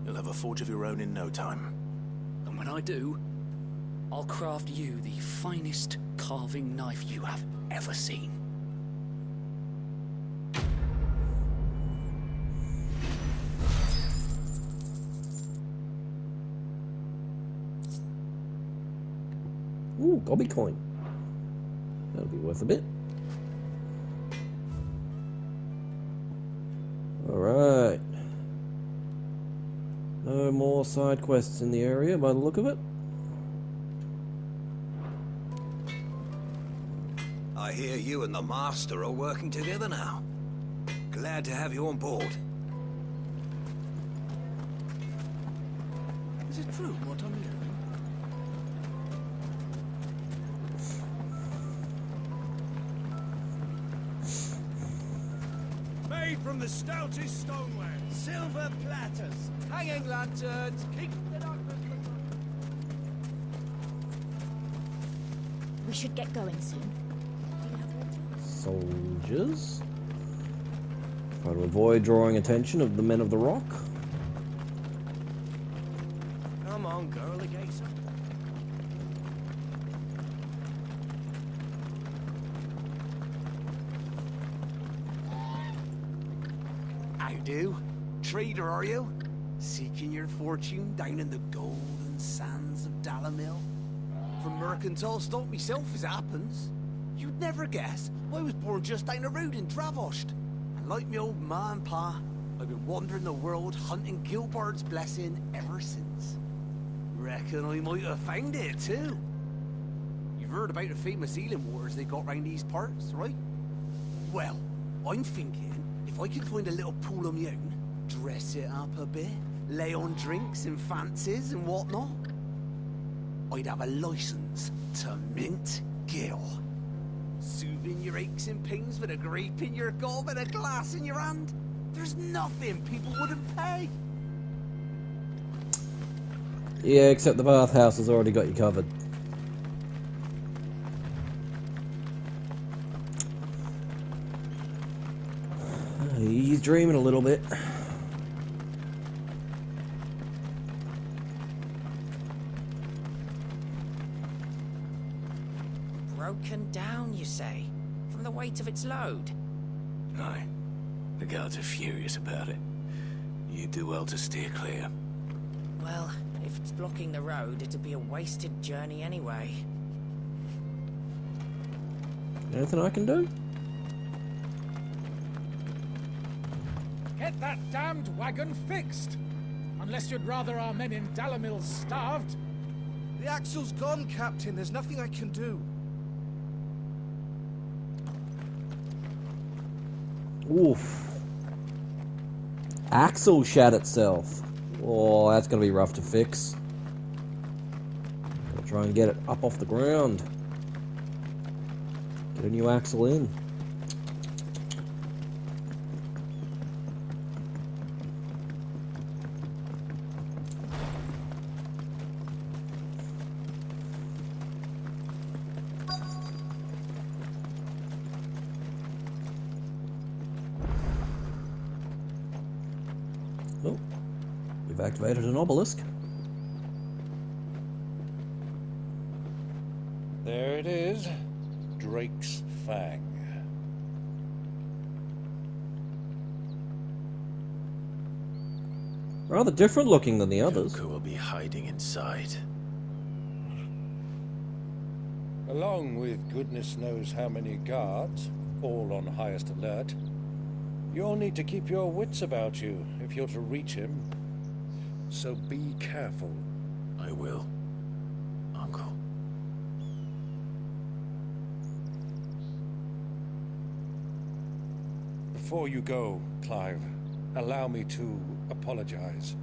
You'll have a forge of your own in no time. And when I do, I'll craft you the finest carving knife you have ever seen. Ooh, gobby coin. That'll be worth a bit. Alright. No more side quests in the area by the look of it. I hear you and the Master are working together now. Glad to have you on board. Is it true what I'm hearing? Made from the stoutest stoneware. Silver platters, hanging lanterns, We should get going soon. Soldiers. Try to avoid drawing attention of the men of the rock. Come on, girly gazer. How do? Trader, are you? Seeking your fortune down in the golden sands of Dalimil? From mercantile stock myself, as it happens. You'd never guess I was born just down the road in Dravost. And like me old ma and pa, I've been wandering the world hunting Gilbard's blessing ever since. Reckon I might have found it too. You've heard about the famous healing waters they got round these parts, right? Well, I'm thinking if I can find a little pool of my own, dress it up a bit, lay on drinks and fancies and whatnot, I'd have a license to mint Gil. Soothing your aches and pains with a grape in your gob and a glass in your hand. There's nothing people wouldn't pay. Yeah, except the bathhouse has already got you covered. He's dreaming a little bit. Broken down, you say? From the weight of its load? Aye. The guards are furious about it. You do well to steer clear. Well, if it's blocking the road, it'd be a wasted journey anyway. Anything I can do? Get that damned wagon fixed! Unless you'd rather our men in Dalimil starved. The axle's gone, Captain. There's nothing I can do. Oof. Axle shat itself. Oh, that's gonna be rough to fix. Gotta try and get it up off the ground. Get a new axle in. Oh, we've activated an obelisk. There it is. Drake's Fang. Rather different looking than the others. Joker will be hiding inside. Along with goodness knows how many guards, all on highest alert. You'll need to keep your wits about you if you're to reach him. So be careful. I will, Uncle. Before you go, Clive, allow me to apologize.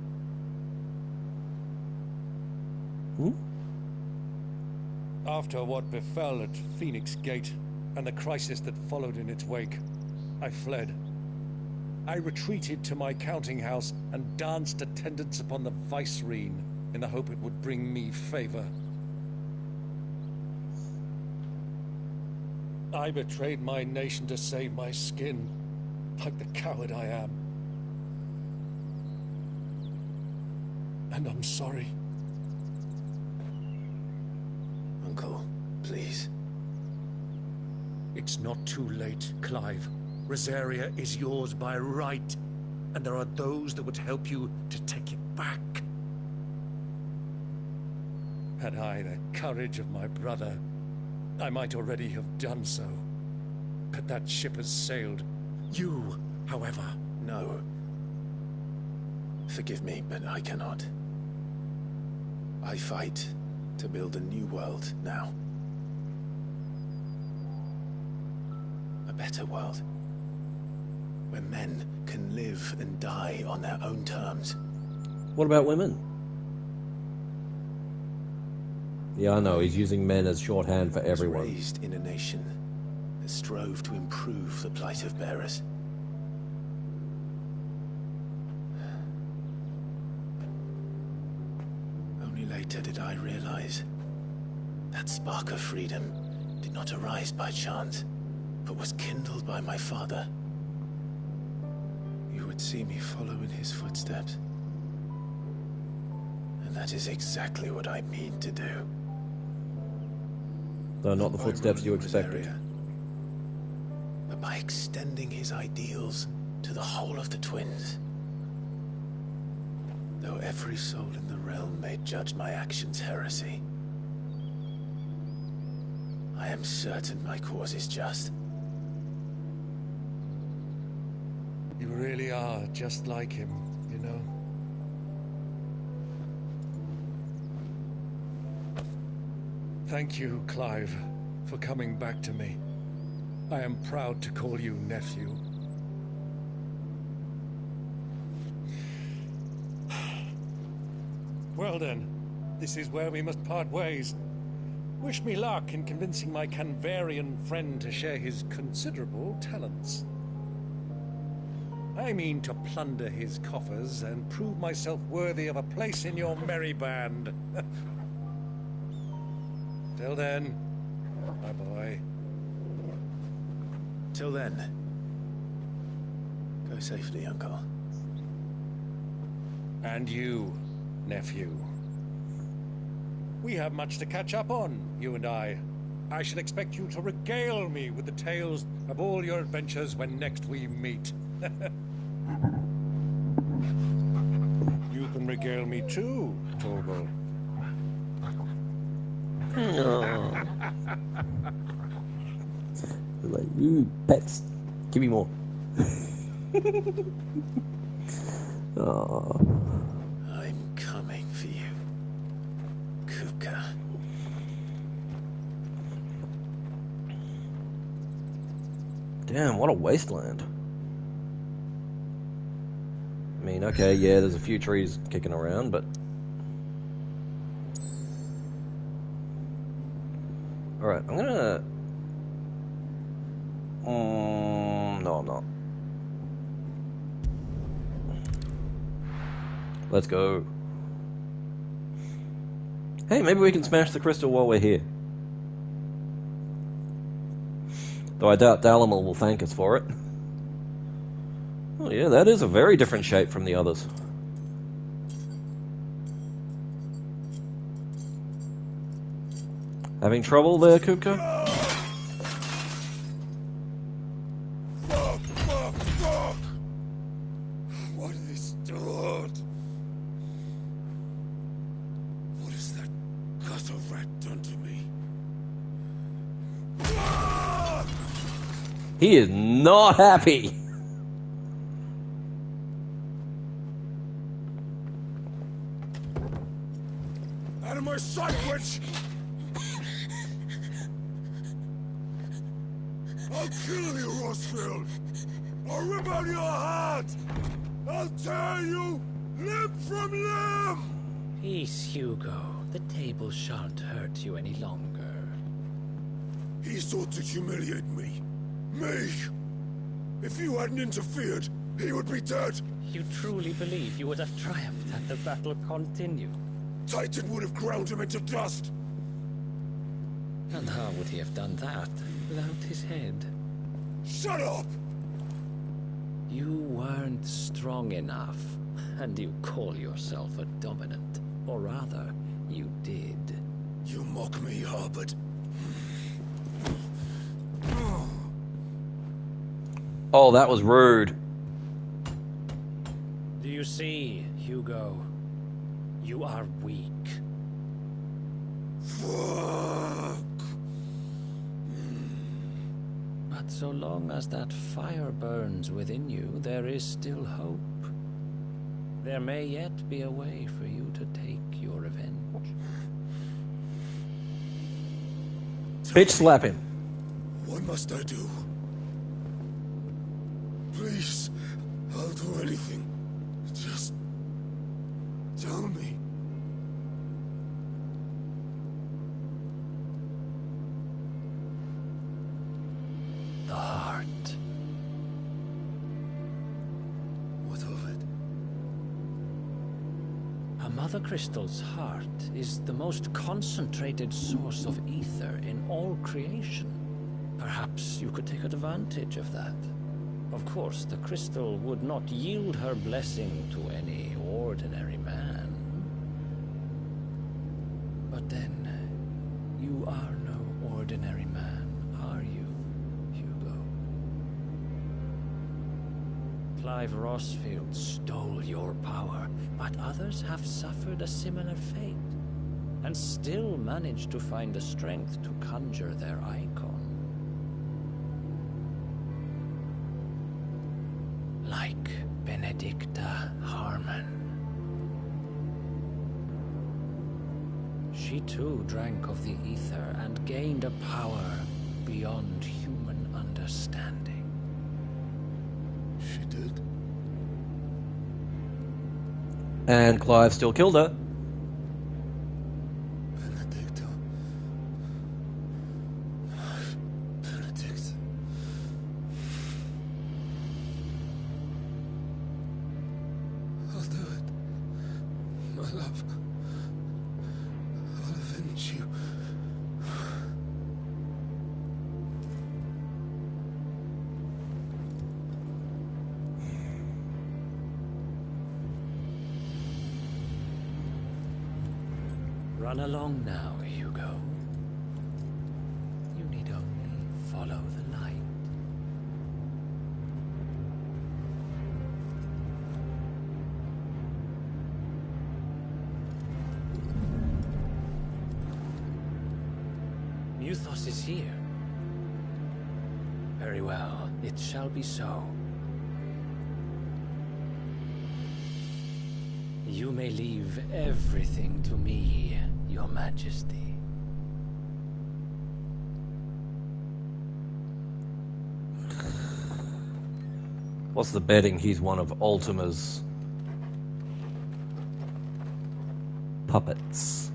After what befell at Phoenix Gate and the crisis that followed in its wake, I fled. I retreated to my counting house and danced attendance upon the vicereine in the hope it would bring me favor. I betrayed my nation to save my skin, like the coward I am. And I'm sorry. Uncle, please. It's not too late, Clive. Rosaria is yours by right, and there are those that would help you to take it back. Had I the courage of my brother, I might already have done so. But that ship has sailed. You, however... No. Forgive me, but I cannot. I fight to build a new world now. A better world. Where men can live and die on their own terms. What about women? Yeah, I know, he's using men as shorthand for everyone. I was raised in a nation that strove to improve the plight of bearers. Only later did I realize that spark of freedom did not arise by chance, but was kindled by my father. You would see me follow in his footsteps. And that is exactly what I mean to do. Though not the footsteps you expected. But by extending his ideals to the whole of the twins. Though every soul in the realm may judge my actions heresy, I am certain my cause is just. You really are just like him, you know? Thank you, Clive, for coming back to me. I am proud to call you nephew. Well then, this is where we must part ways. Wish me luck in convincing my Canvarian friend to share his considerable talents. I mean to plunder his coffers and prove myself worthy of a place in your merry band. Till then, my boy. Till then, go safely, Uncle. And you, nephew. We have much to catch up on, you and I. I shall expect you to regale me with the tales of all your adventures when next we meet. You can regale me too, Torgal. Like, ooh, pets. Give me more. Oh. I'm coming for you, Kupka. Damn, what a wasteland. mean, okay, yeah, there's a few trees kicking around, but... Alright, I'm gonna... no, I'm not. Let's go. Hey, maybe we can smash the crystal while we're here. Though I doubt Dalamil will thank us for it. Oh yeah, that is a very different shape from the others. Having trouble there, Kupka? Fuck! What have they stored? What has that gutter rat done to me? He is not happy. Out of my sight, witch! I'll kill you, Rossfield! I'll rip out your heart! I'll tear you limb from limb! Peace, Hugo. The table shan't hurt you any longer. He sought to humiliate me. Me! If you hadn't interfered, he would be dead! You truly believe you would have triumphed had the battle continued? Titan would have ground him into dust! And how would he have done that without his head? Shut up! You weren't strong enough, and you call yourself a dominant. Or rather, you did. You mock me, Harbert. Oh, that was rude. Do you see, Hugo? You are weak. Fuck! But so long as that fire burns within you, there is still hope. There may yet be a way for you to take your revenge. Bitch slap him. What must I do? Please, I'll do anything. Just tell me. The heart. What of it? A Mother Crystal's heart is the most concentrated source of ether in all creation. Perhaps you could take advantage of that. Of course, the crystal would not yield her blessing to any ordinary man. But then, you are no ordinary man, are you, Hugo? Clive Rossfield stole your power, but others have suffered a similar fate, and still managed to find the strength to conjure their icon. Like Benedicta Harmon. She too drank of the ether and gained a power beyond human understanding. She did? And Clive still killed her. Benedicta. Benedict. I'll do it. My love. I'll avenge you. Run along now, Hugo. You need only follow the light. Muthos is here. Very well, it shall be so. You may leave everything to me, Your Majesty. What's the betting he's one of Ultima's puppets.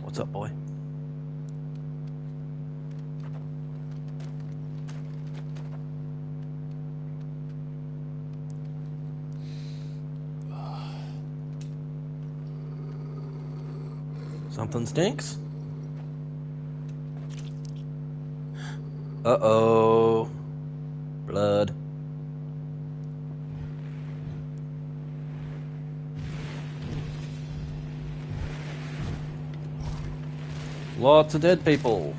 What's up, boy? Something stinks? Uh-oh. Blood. Lots of dead people.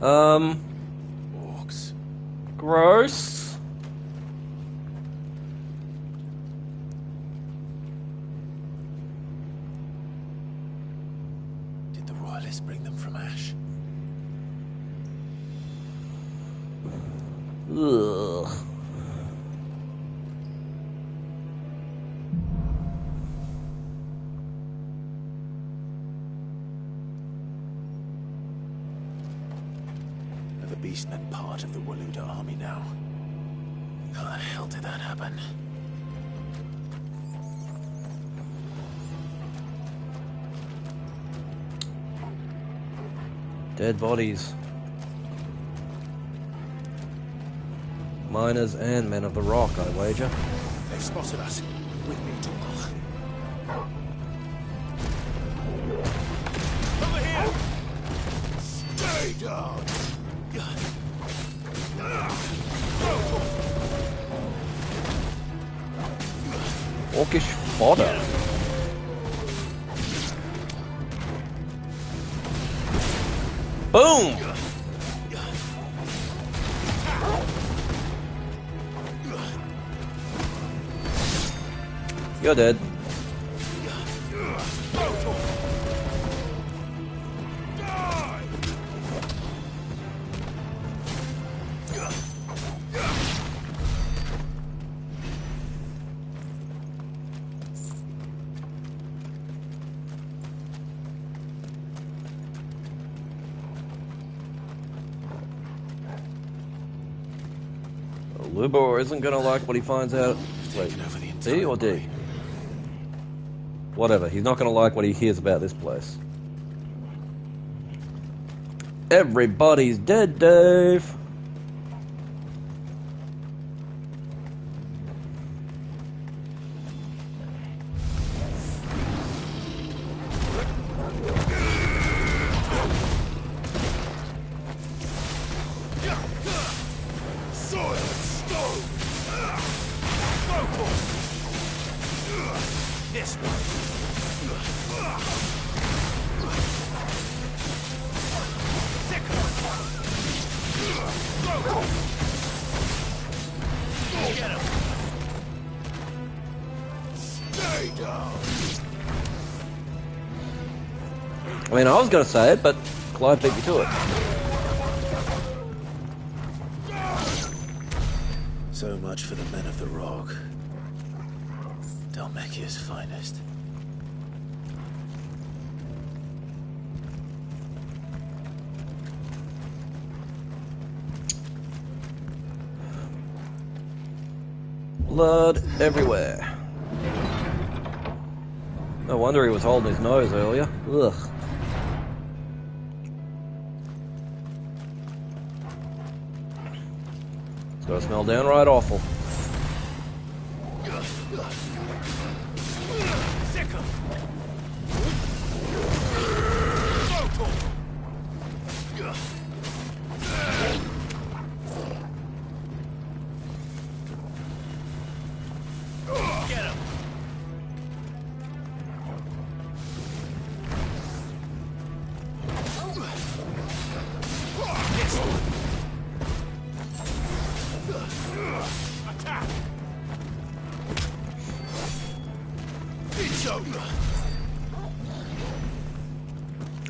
Orcs. Gross. Did the royalists bring them from Ash? Ugh. Are the beastmen part of the Waluda army now? How the hell did that happen? Dead bodies. Miners and men of the rock, I wager. They've spotted us. With me, Torgal. Over here! Stay down! Orcish fodder. Boom! You're dead. Lubor isn't gonna like what he finds out. Wait, D or D? Whatever, he's not gonna like what he hears about this place. Everybody's dead, Dave! I mean, I was going to say it, but Clive beat me to it. So much for the men of the rock. Dalmekia's finest. Blood everywhere. No wonder he was holding his nose earlier. Ugh. It's gotta smell downright awful.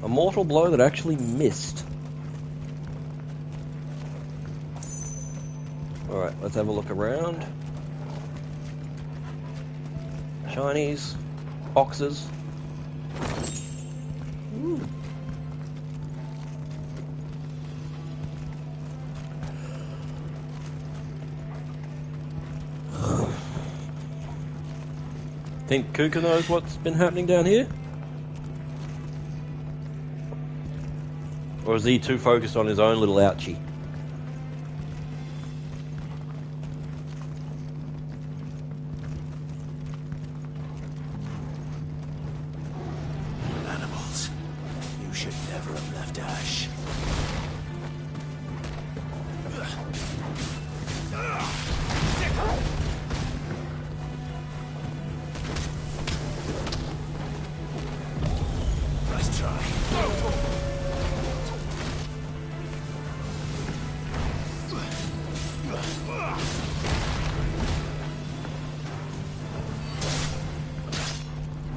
A mortal blow that actually missed. Alright, let's have a look around. Shinies, boxes. Ooh. Think Kuka knows what's been happening down here? Or is he too focused on his own little ouchie? Animals. You should never have left Ash. Nice try.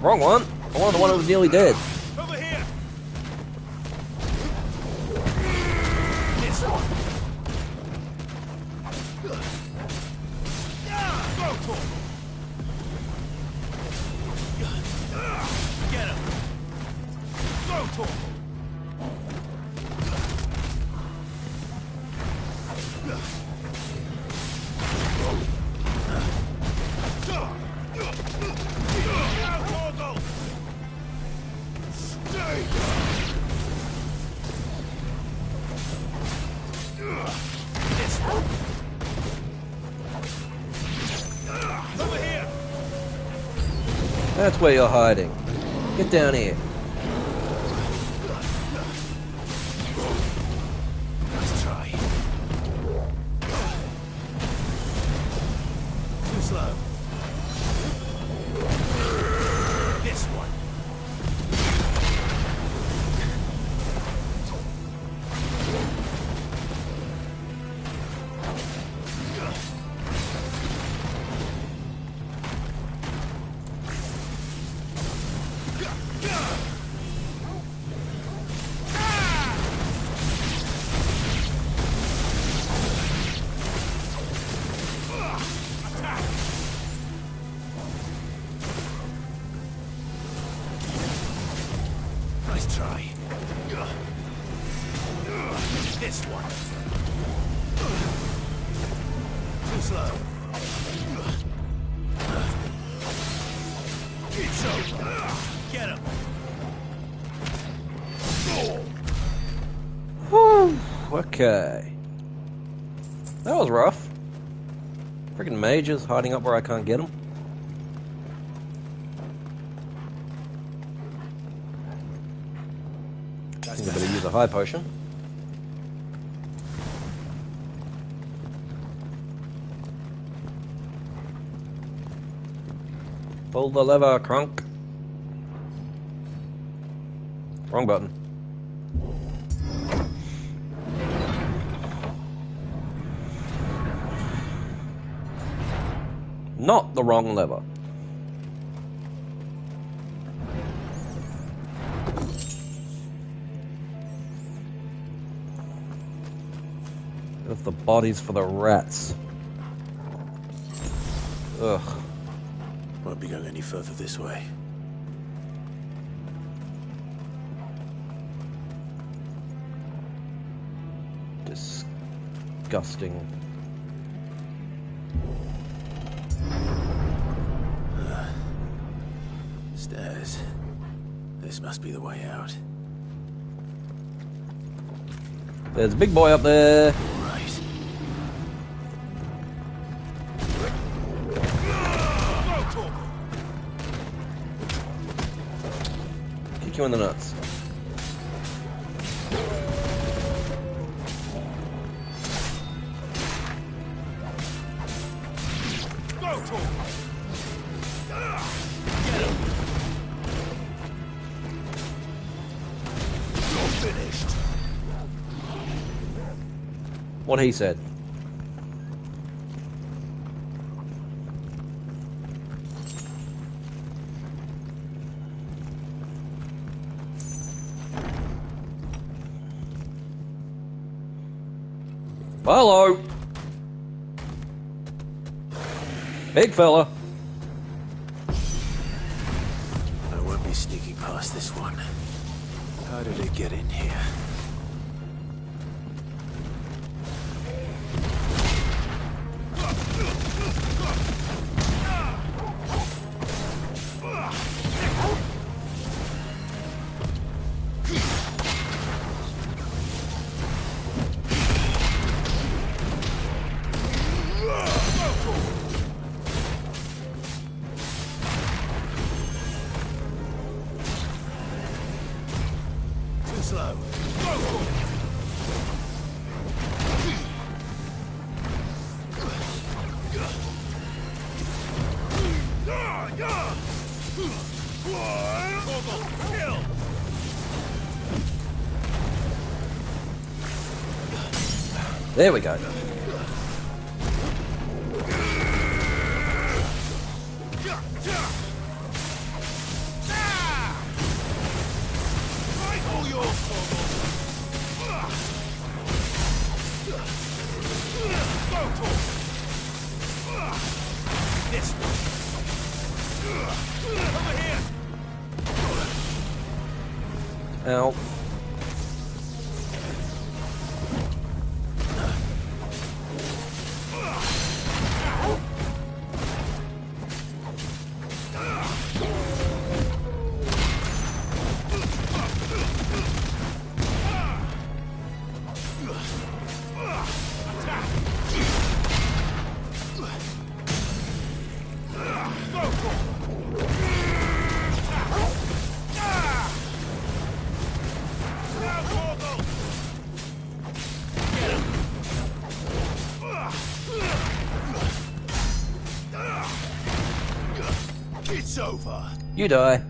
Wrong one. I wanted the one who was nearly dead. Over here! This one. Get him. Go to him. That's where you're hiding. Get down here. Nice try. Too slow. This one. Nice try. This one. Too slow. It's over. Get him. Whew, okay. That was rough. Freaking mages hiding up where I can't get them. I think I better use a high potion. Pull the lever, Crunk. Wrong button. Not the wrong lever. Of the bodies for the rats. Ugh. Won't be going any further this way. Disgusting. Stairs. This must be the way out. There's a big boy up there. Right. Kick you in the nuts. What he said. Hello. Big fella. I won't be sneaking past this one. How did it get in here? Too slow. There we go. Ow. It's over. You die.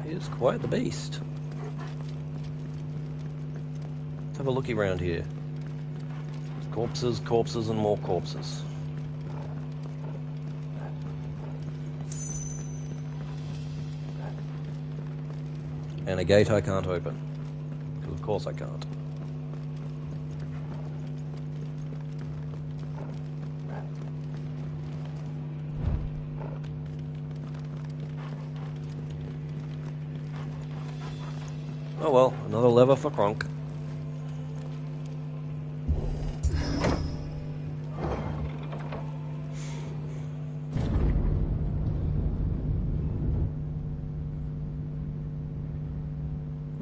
He's quite the beast. Let's have a looky around here. Corpses, corpses, and more corpses. And a gate I can't open. Because of course I can't. Oh well, another lever for Kronk.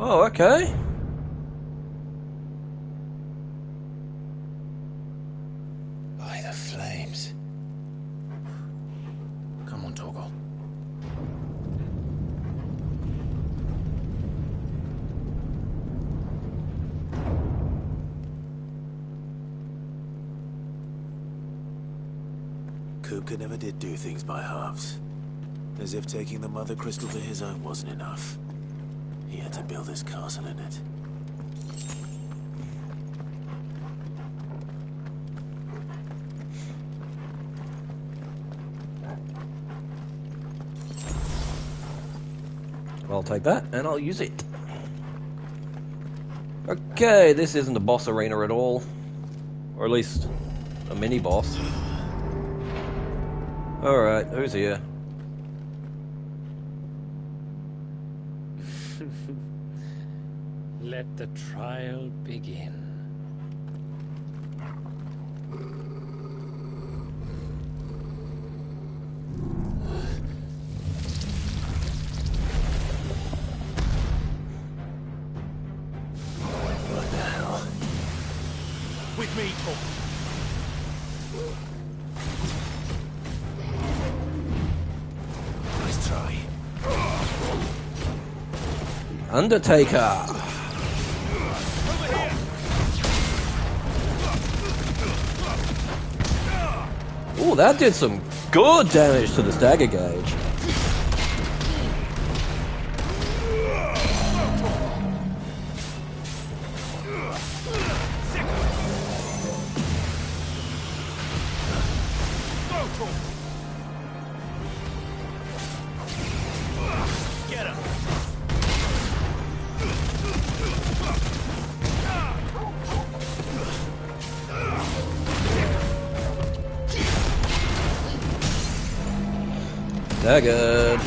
Oh, okay. By the flames. Come on, Torgal. Kupka never did do things by halves. As if taking the Mother Crystal to his own wasn't enough. He had to build his castle in it. I'll take that, and I'll use it. Okay, this isn't a boss arena at all. Or at least, a mini-boss. Alright, who's here? Let the trial begin. What the hell? With me, Paul. Nice try. Undertaker! Ooh, that did some good damage to the stagger gauge. Get him! They're good.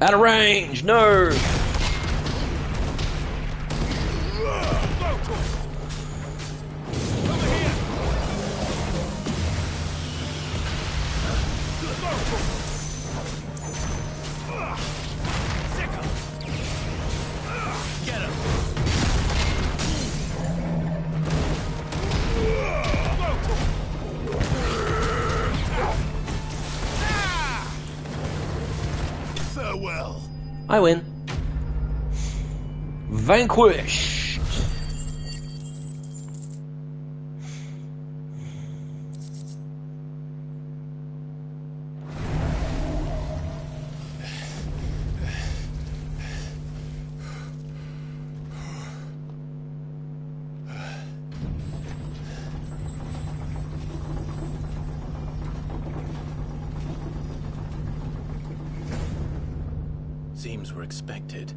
Out of range, no! I win. Vanquished. Seems we're expected.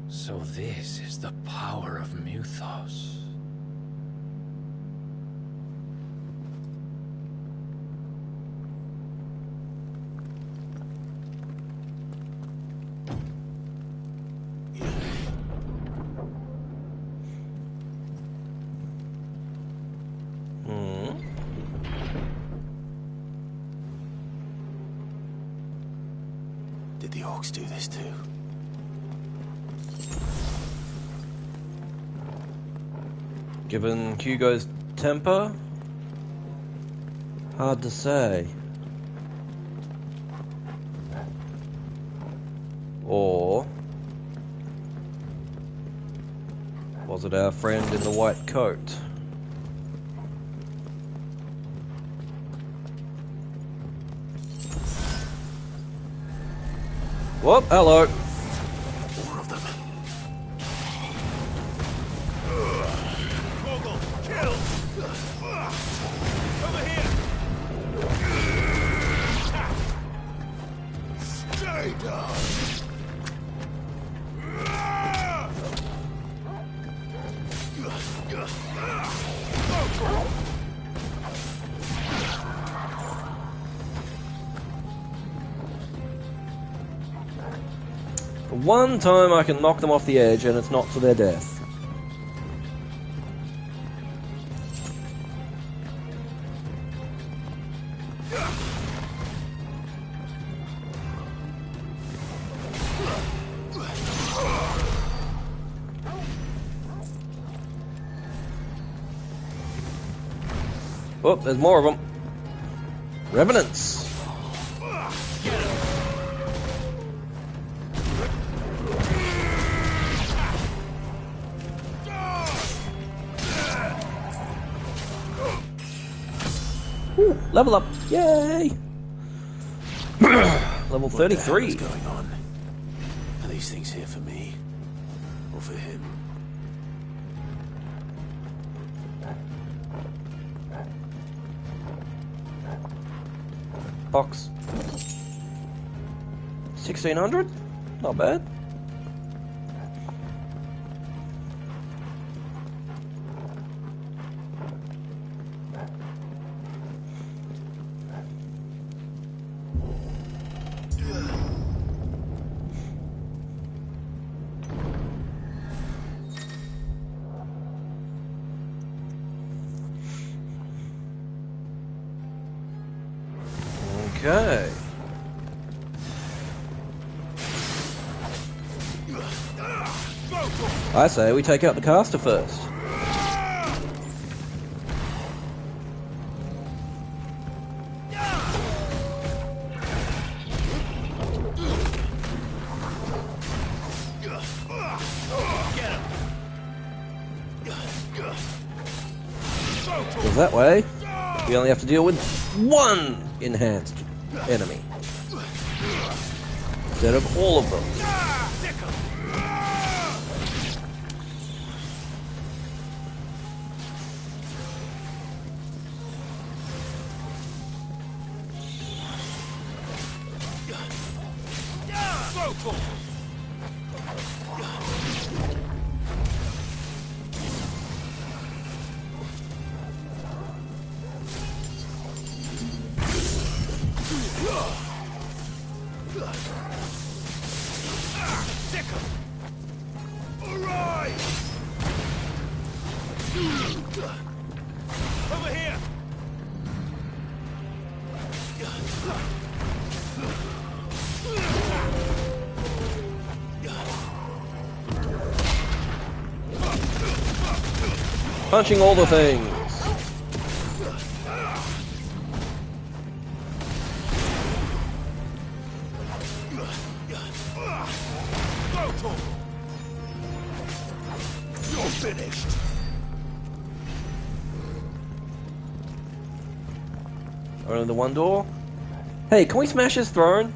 So this is the power of Mythos. Did the orcs do this too? Given Hugo's temper? Hard to say. Or was it our friend in the white coat? Whoop, hello. More of them. Mogul, kill! Over here! Stay down! One time I can knock them off the edge and it's not to their death. Oh, there's more of them. Revenants. Level up! Yay! Level 33. What the hell is going on? Are these things here for me? Or for him? Box. 1600? Not bad. Okay. I say we take out the caster first. Because that way, we only have to deal with one enhanced enemy instead of all of them. Over here! Punching all the things. You're finished. Only the one door? Hey, can we smash his throne?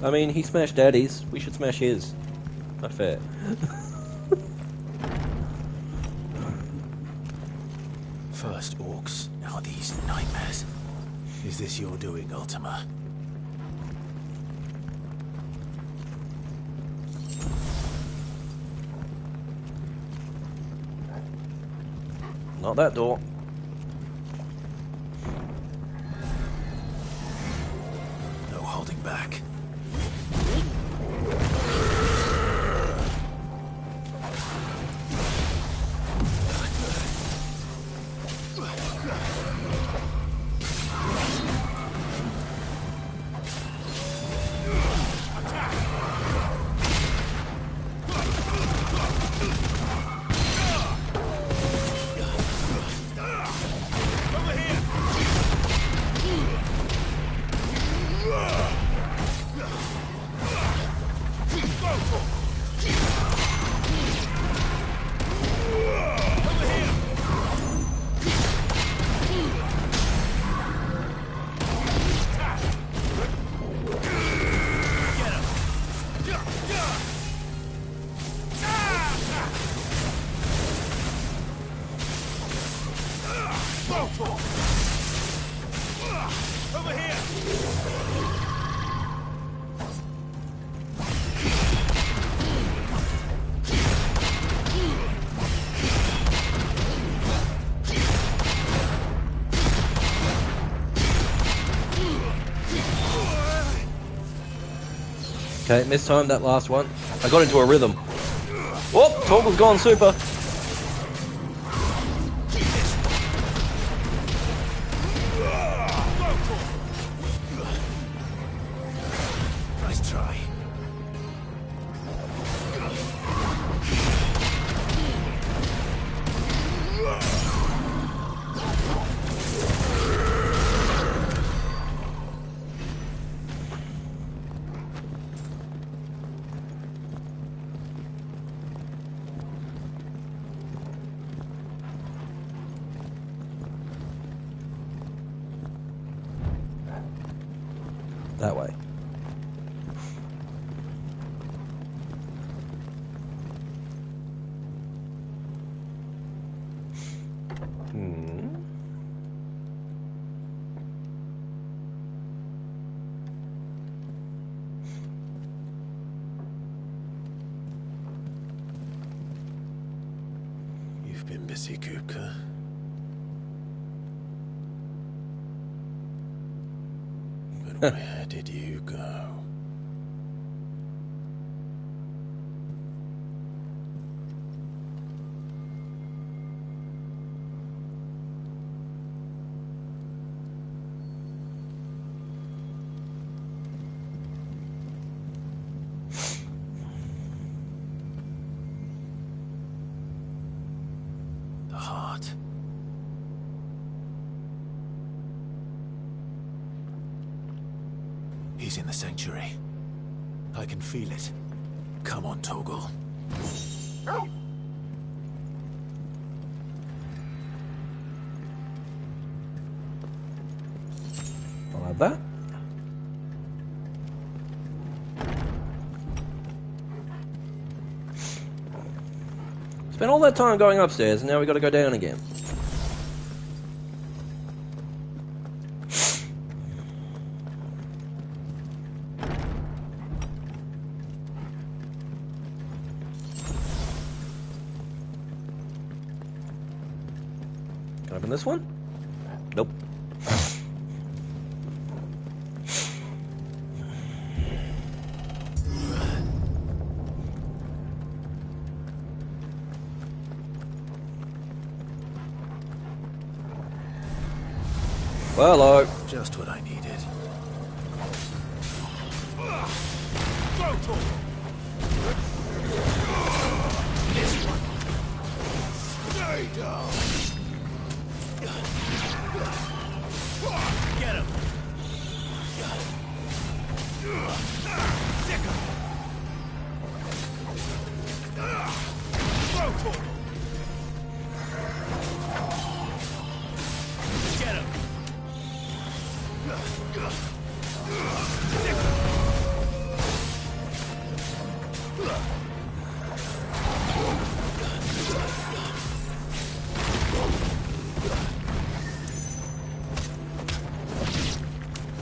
I mean, he smashed Daddy's. We should smash his. Not fair. First orcs, now these nightmares. Is this your doing, Ultima? Not that door. No holding back. Over here! Okay, mistimed that last one. I got into a rhythm. Whoop! Toggle's gone super. Nice try. That way. You've been busy, Kupka. But where did you go? The heart. He's in the sanctuary. I can feel it. Come on, Toggle. I'll have that. Spent all that time going upstairs, and now we got to go down again. Can I open this one? Nope. Well, hello. Just what I needed. This one. Stay down. Get him. Sick him. Throw to him. Get him.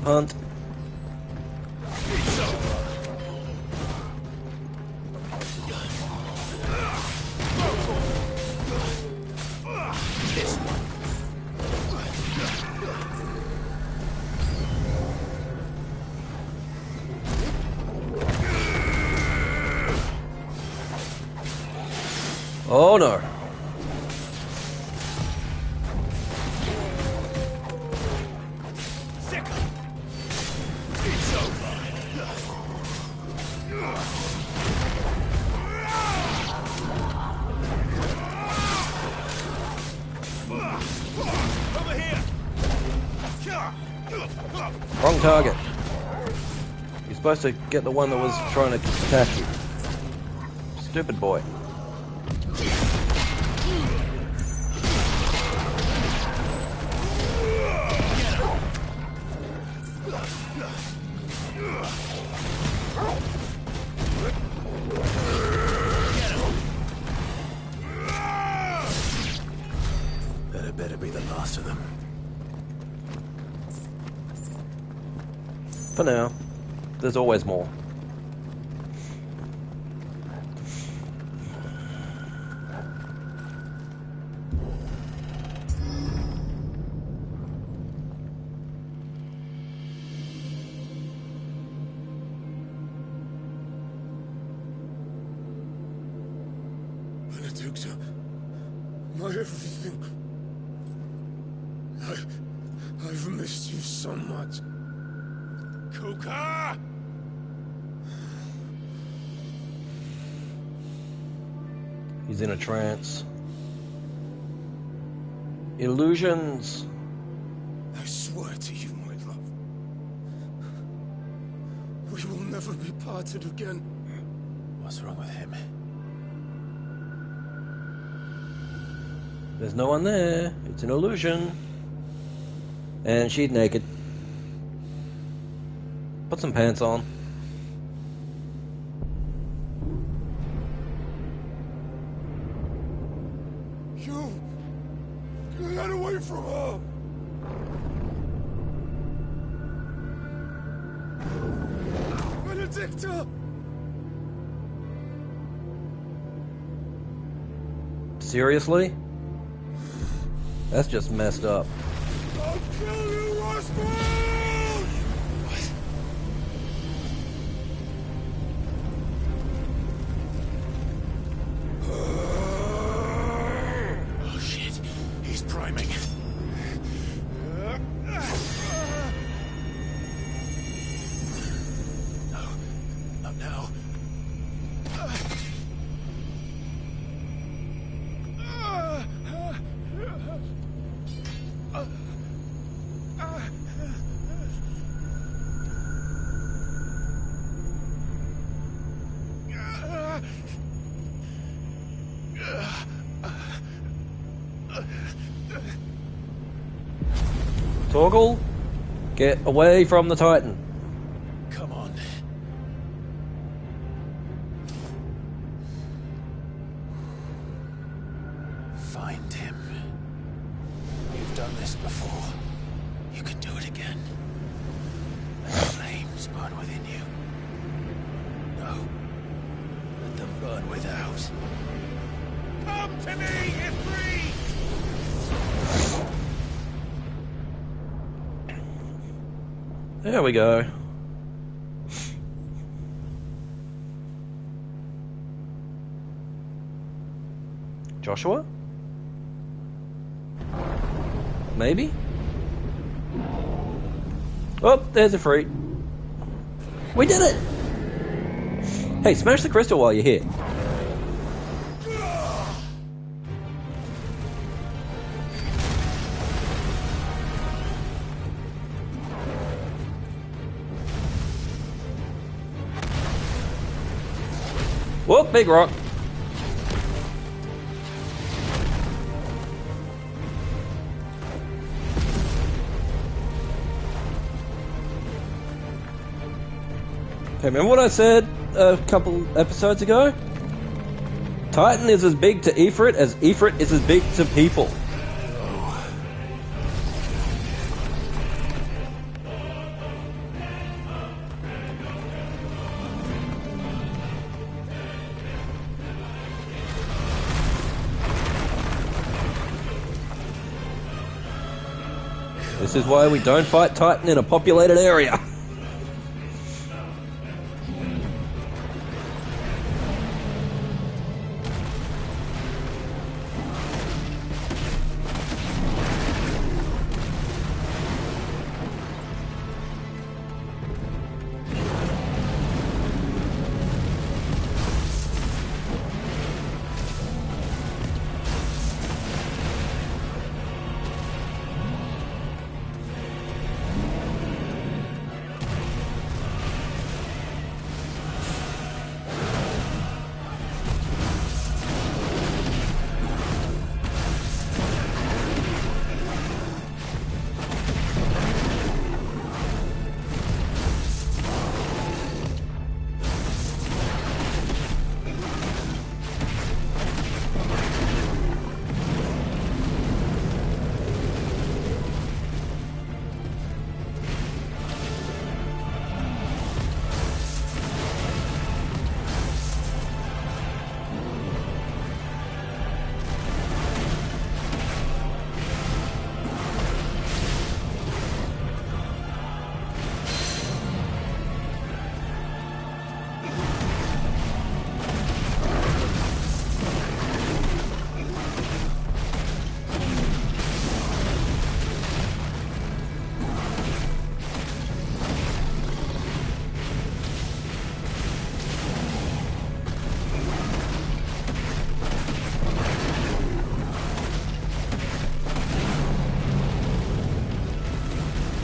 Hunt. Oh no. Wrong target. You're supposed to get the one that was trying to attack you. Stupid boy. That better be the last of them. For now. There's always more. Benedicta, my everything. I've missed you so much. Kuka! He's in a trance. Illusions. I swear to you, my love. We will never be parted again. What's wrong with him? There's no one there. It's an illusion. And she's naked. Put some pants on. You! Get away from her! Benedicta! Seriously? That's just messed up. I'll kill you, Roswell! Oh shit, he's priming. No, not now. Torgal, get away from the Titan. Come on. Find him. You've done this before. You can do it again. Let the flames burn within you. No. Let them burn without. Come to me, Ifrit! There we go. Joshua? Maybe? Oh, there's a fruit. We did it! Hey, smash the crystal while you're here. Whoop, big rock. Okay, remember what I said a couple episodes ago? Titan is as big to Ifrit as Ifrit is as big to people. This is why we don't fight Titan in a populated area.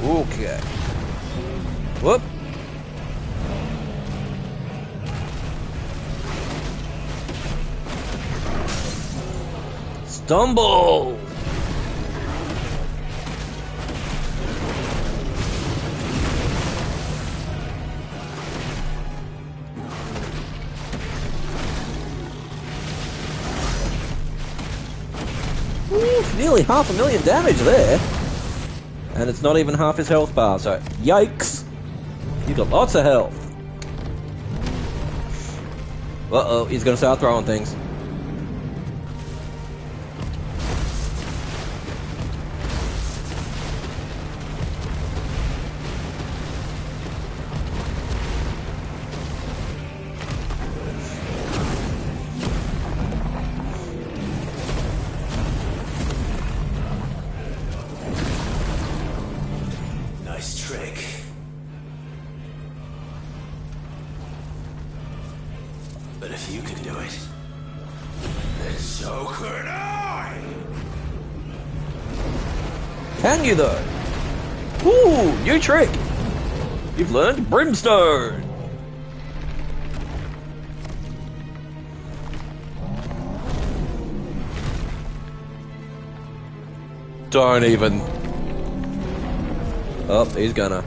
Okay. Whoop. Stumble. nearly 500,000 damage there. And it's not even half his health bar, so yikes. He's got lots of health. Uh-oh, he's gonna start throwing things. Nice trick. But if you can do it, then so could I! Can you though? Ooh, new trick! You've learned Brimstone! Don't even. Oh, he's gonna.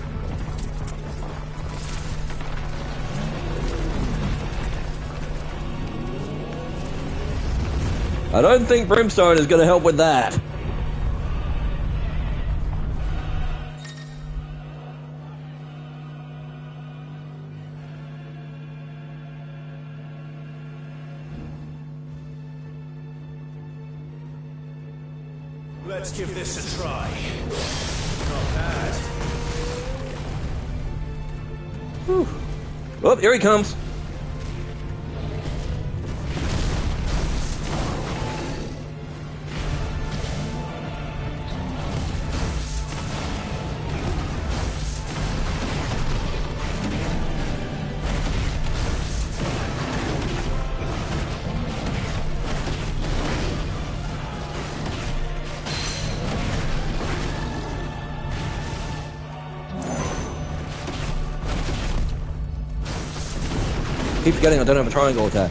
I don't think Brimstone is gonna help with that. Let's give this a try. Not bad. Whew. Oh, here he comes. Keep forgetting I don't have a triangle attack.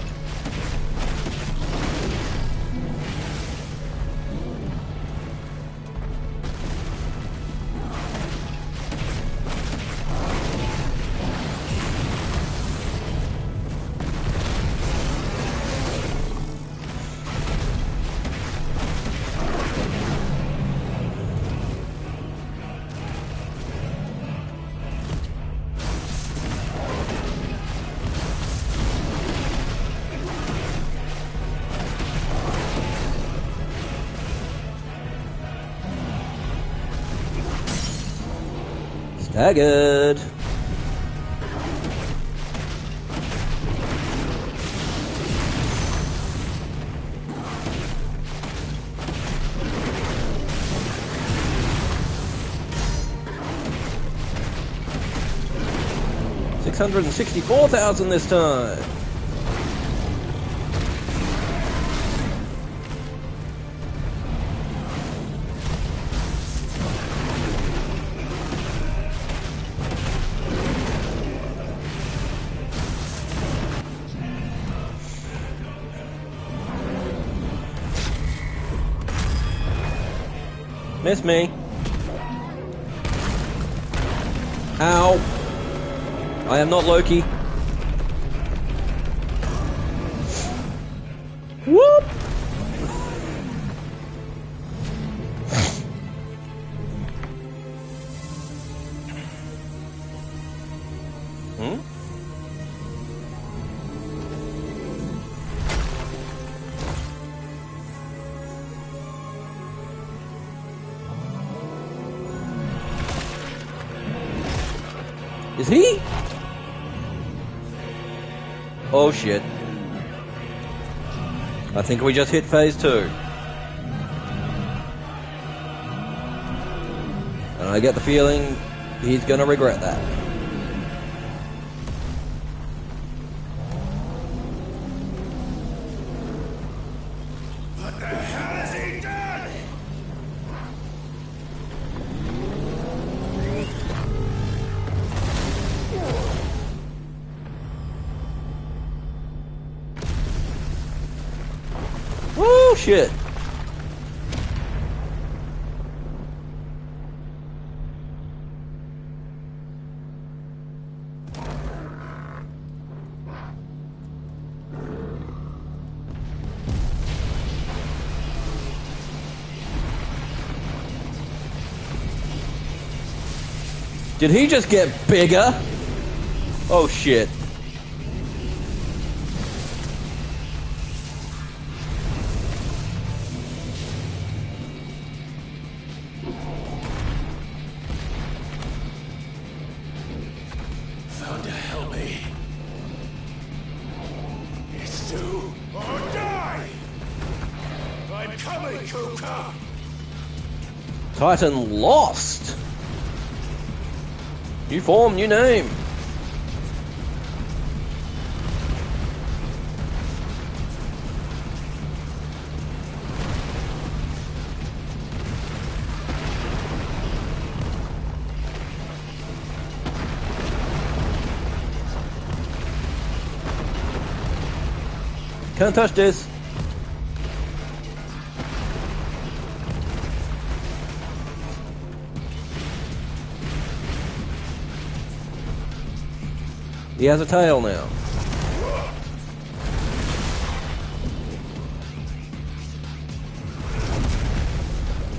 Staggered. $664,000 this time. Miss me. Ow. I am not Loki. Whoop. Hmm? Is he? Oh shit. I think we just hit phase 2. And I get the feeling he's gonna regret that. What the hell has he done? Oh shit. Did he just get bigger? Oh shit. Found to help me. It's do or die! I'm coming, Kuka! Titan lost. New form, new name. Can't touch this. He has a tail now.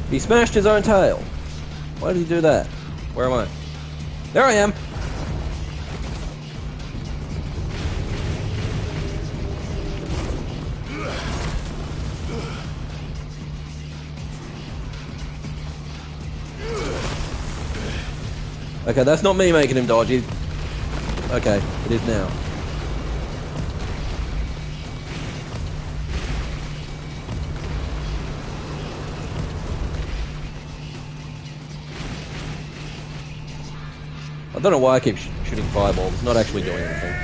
He smashed his own tail. Why did he do that? Where am I? There I am. Okay, that's not me making him dodge. Okay, it is now. I don't know why I keep shooting fireballs. It's not actually doing anything.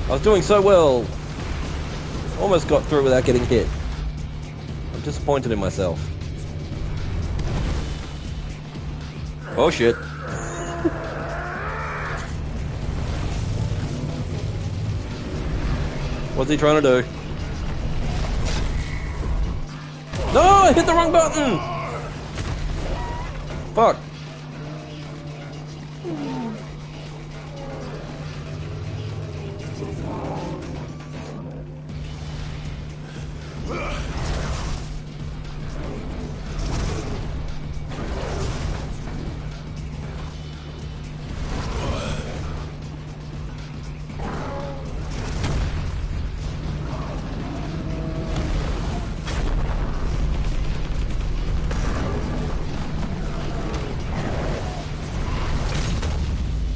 I was doing so well. Almost got through without getting hit. I'm disappointed in myself. Oh shit. What's he trying to do? No, I hit the wrong button! Fuck.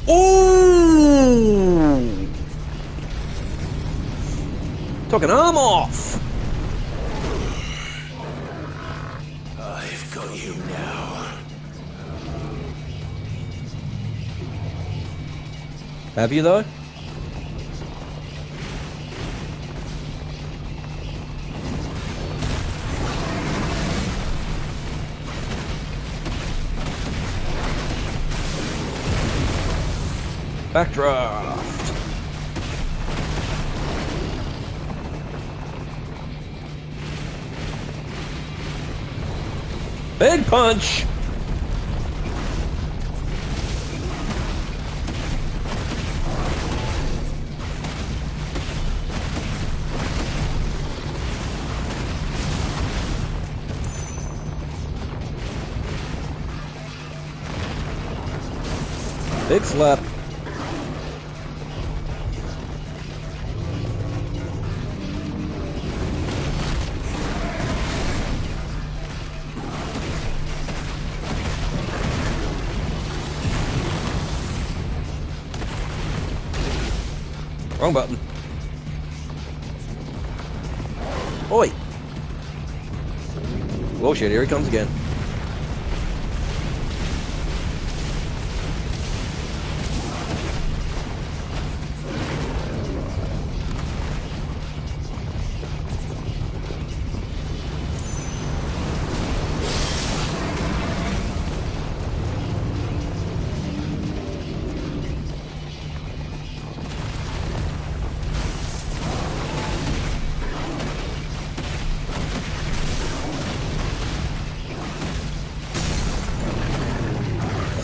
Ooh! Took an arm off! I've got you now. Have you though? Backdraft. Big punch. Big slap. Wrong button. Oi! Oh shit, here he comes again.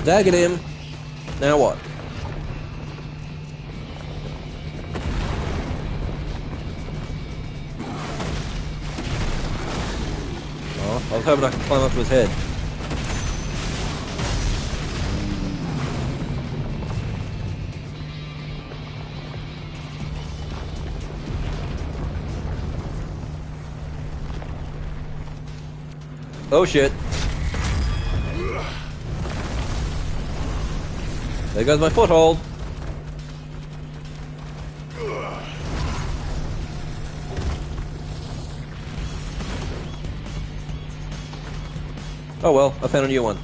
Staggered him. Now what? Oh, I was hoping I could climb up to his head. Oh shit. There goes my foothold. Oh well, I found a new one.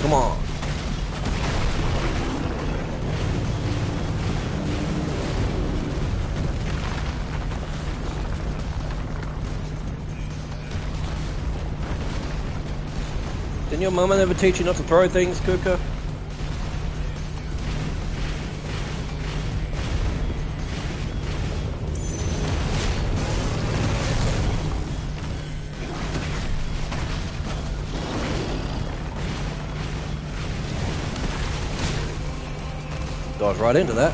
Come on. Didn't your mama ever teach you not to throw things, Kuka? Dodge right into that.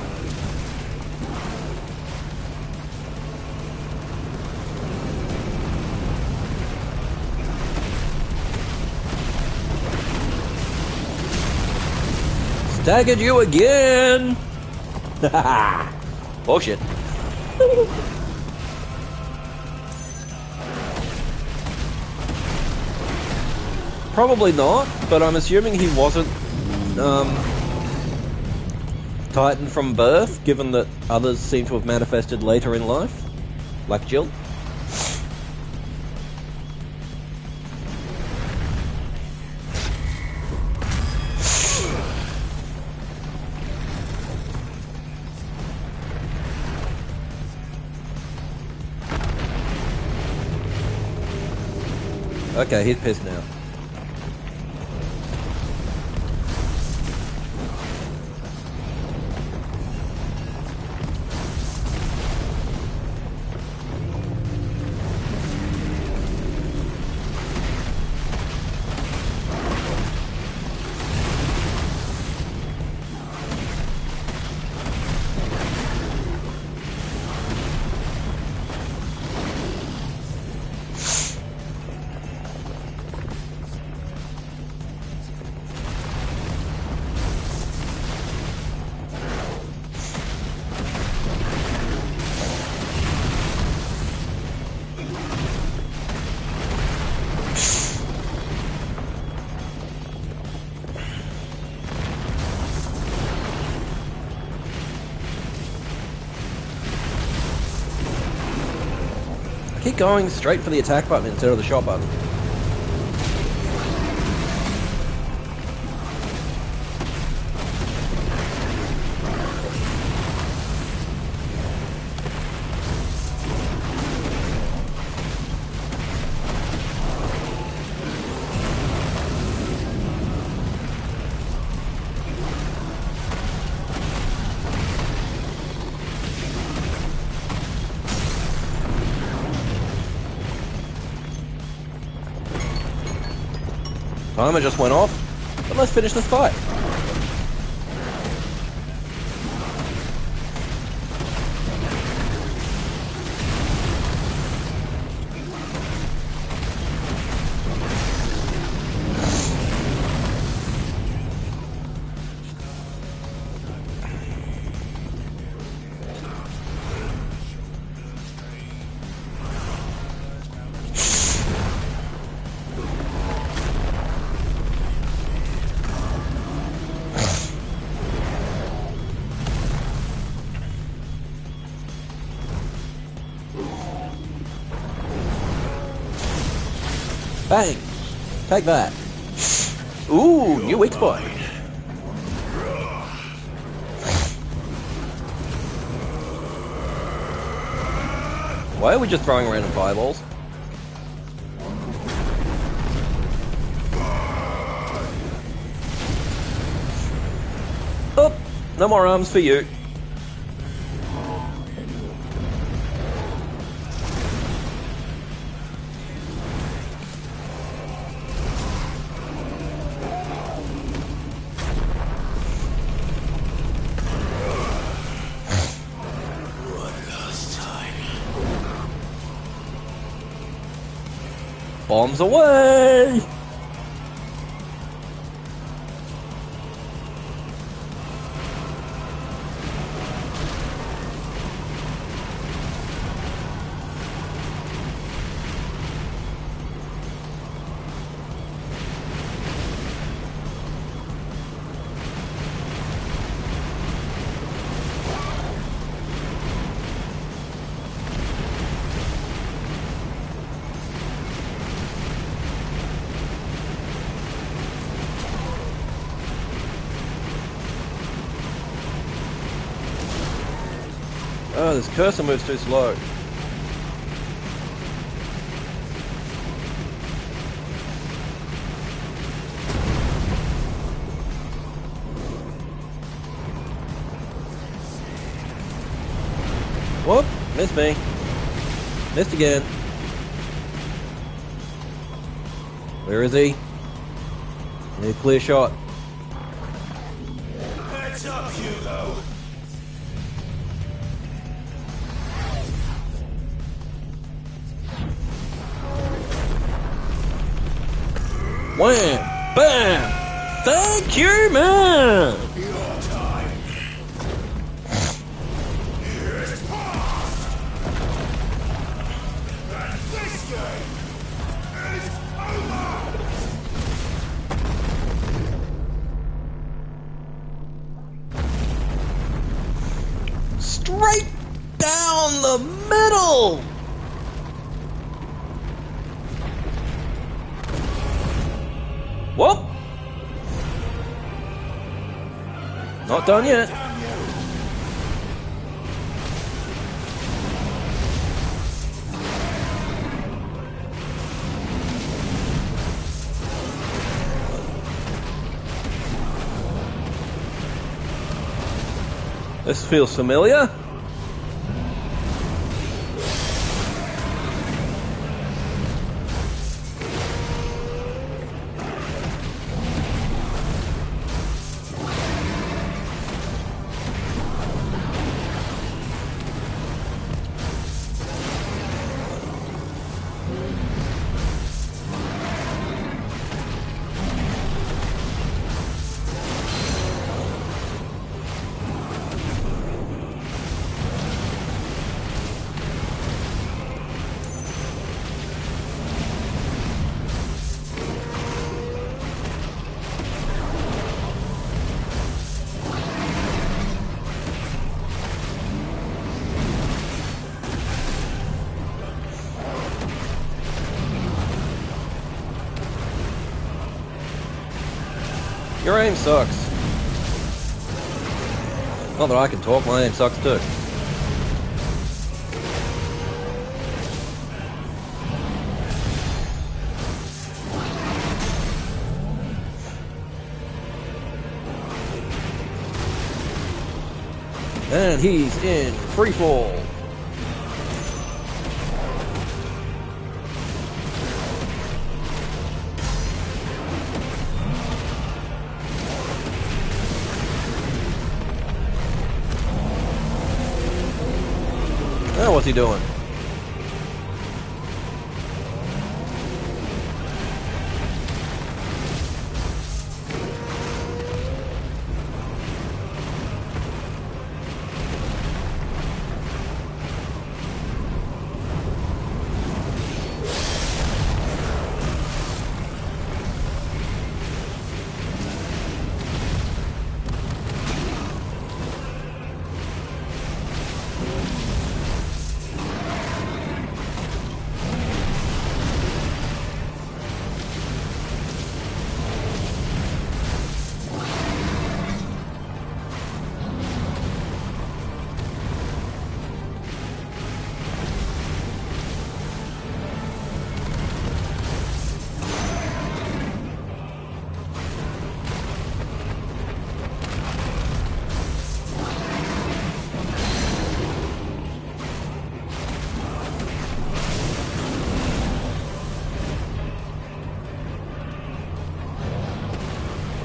Staggered you again! Oh shit. Probably not, but I'm assuming he wasn't Titan from birth, given that others seem to have manifested later in life, like Jill. Okay, he's pissed now. Keep going straight for the attack button instead of the shot button. Timer just went off, but let's finish this fight. Bang! Take that. Ooh, new exploit. Why are we just throwing random fireballs? Oh, no more arms for you. Bombs away! Oh, this cursor moves too slow. Whoop! Missed me. Missed again. Where is he? Need a clear shot. Heads up, Hugo! Wham! Bam! Thank you, man! Your time. Here's past. And this game is over! Straight down the middle! Whoop! Not done yet. This feels familiar. Your aim sucks. Not that I can talk, my aim sucks too. And he's in free fall. Now what's he doing?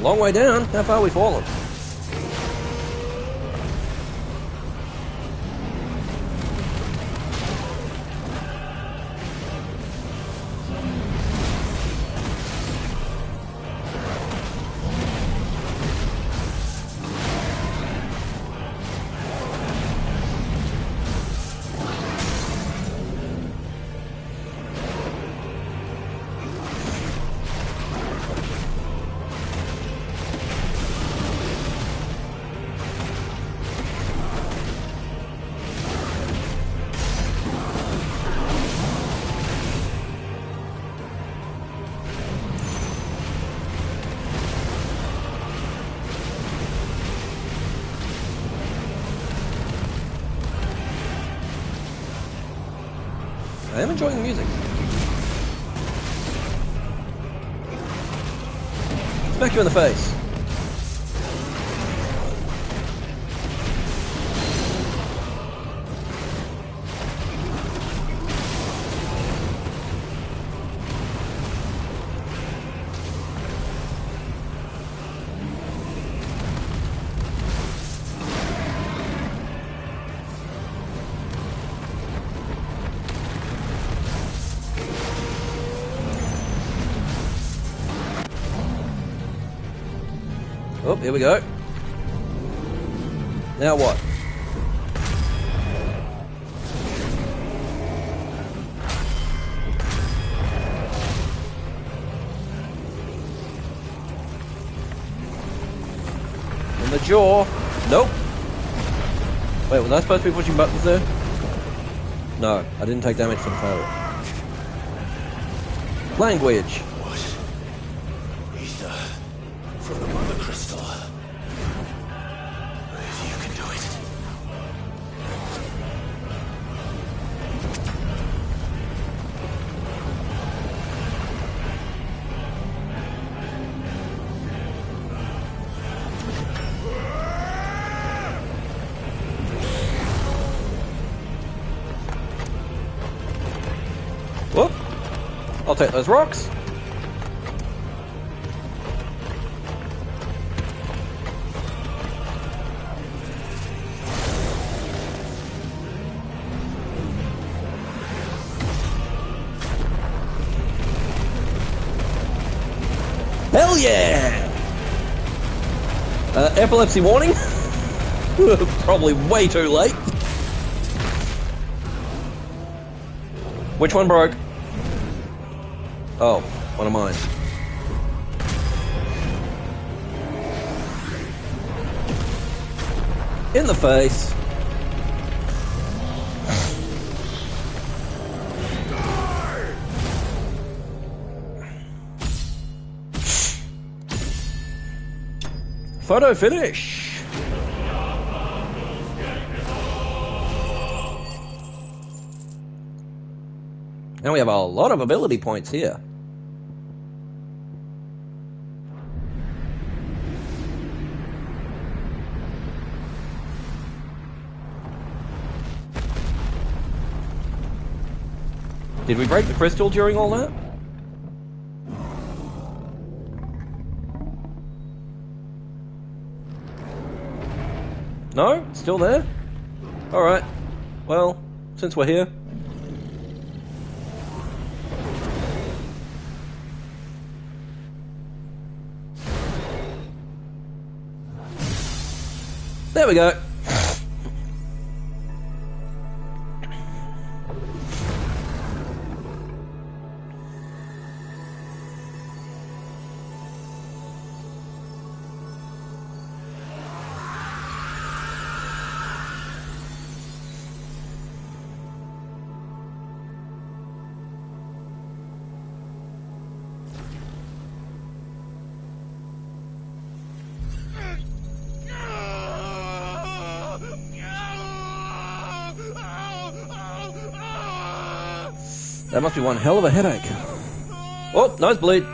Long way down. How far have we fallen? I am enjoying the music. Smack you in the face. Oh, here we go. Now what? In the jaw. Nope. Wait, was I supposed to be pushing buttons there? No, I didn't take damage from failure. Language. Ether from the Mother Crystal. If you can do it. Whoop. I'll take those rocks. Hell yeah! Epilepsy warning. Probably way too late. Which one broke? Oh, one of mine. In the face. Photo finish. Now we have a lot of ability points here. Did we break the crystal during all that? No? Still there? Alright. Well, since we're here. There we go. That must be one hell of a headache. Oh, nosebleed.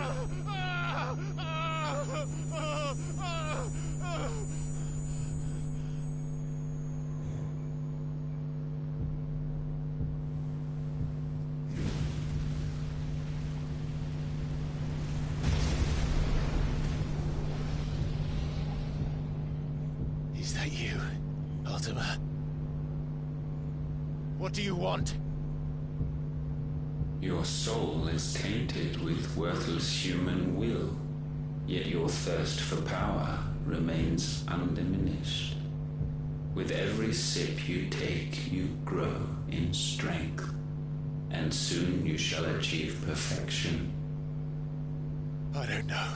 Blasphemous. What do you want? Your soul is tainted with worthless human will, yet your thirst for power remains undiminished. With every sip you take, you grow in strength, and soon you shall achieve perfection. I don't know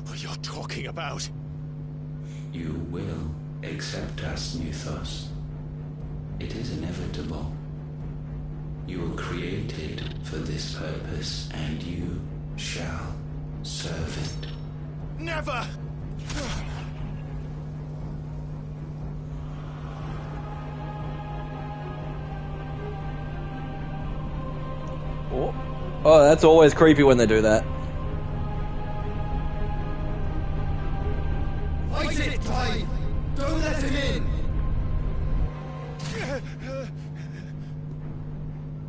what you're talking about. You will accept us, Nuthos. It is inevitable. You were created for this purpose, and you shall serve it. Never! Oh, that's always creepy when they do that. Fight it, Clive! Don't let him in!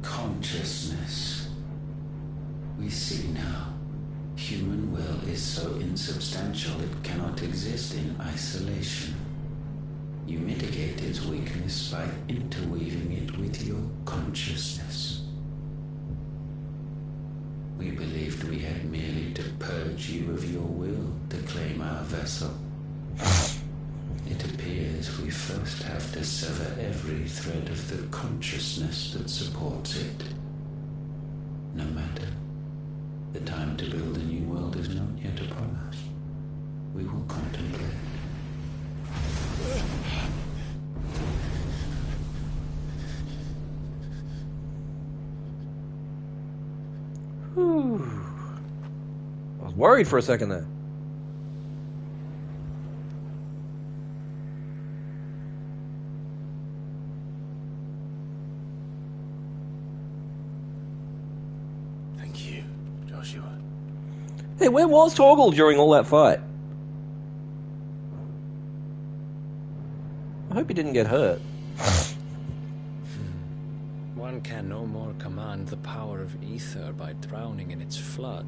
Consciousness. We see now. Human will is so insubstantial it cannot exist in isolation. You mitigate its weakness by interweaving it with your consciousness. We believed we had merely to purge you of your will to claim our vessel. It appears we first have to sever every thread of the consciousness that supports it. No matter. The time to build a new world is not yet upon us. We will contemplate. I was worried for a second there. Thank you, Joshua. Hey, where was Torgal during all that fight? I hope he didn't get hurt. One can no more command the power of ether by drowning in its flood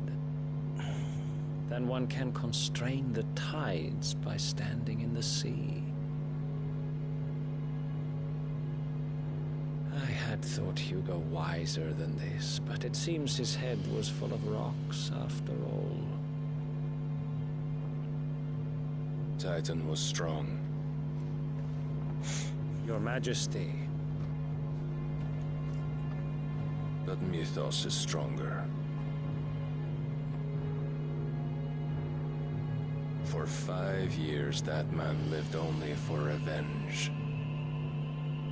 than one can constrain the tides by standing in the sea. I had thought Hugo wiser than this, but it seems his head was full of rocks after all. Titan was strong. Your Majesty. But Mythos is stronger. For 5 years, that man lived only for revenge.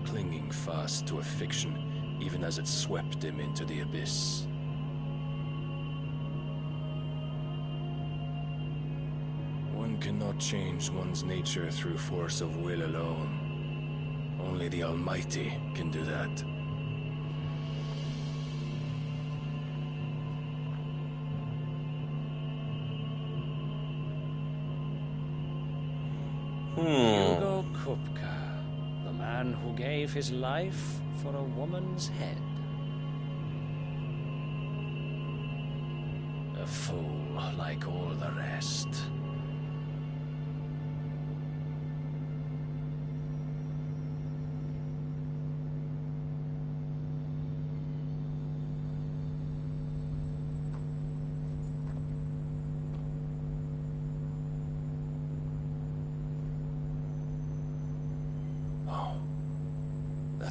Clinging fast to a fiction, even as it swept him into the abyss. One cannot change one's nature through force of will alone. Only the Almighty can do that. Hugo Kupka, the man who gave his life for a woman's head. A fool like all the rest.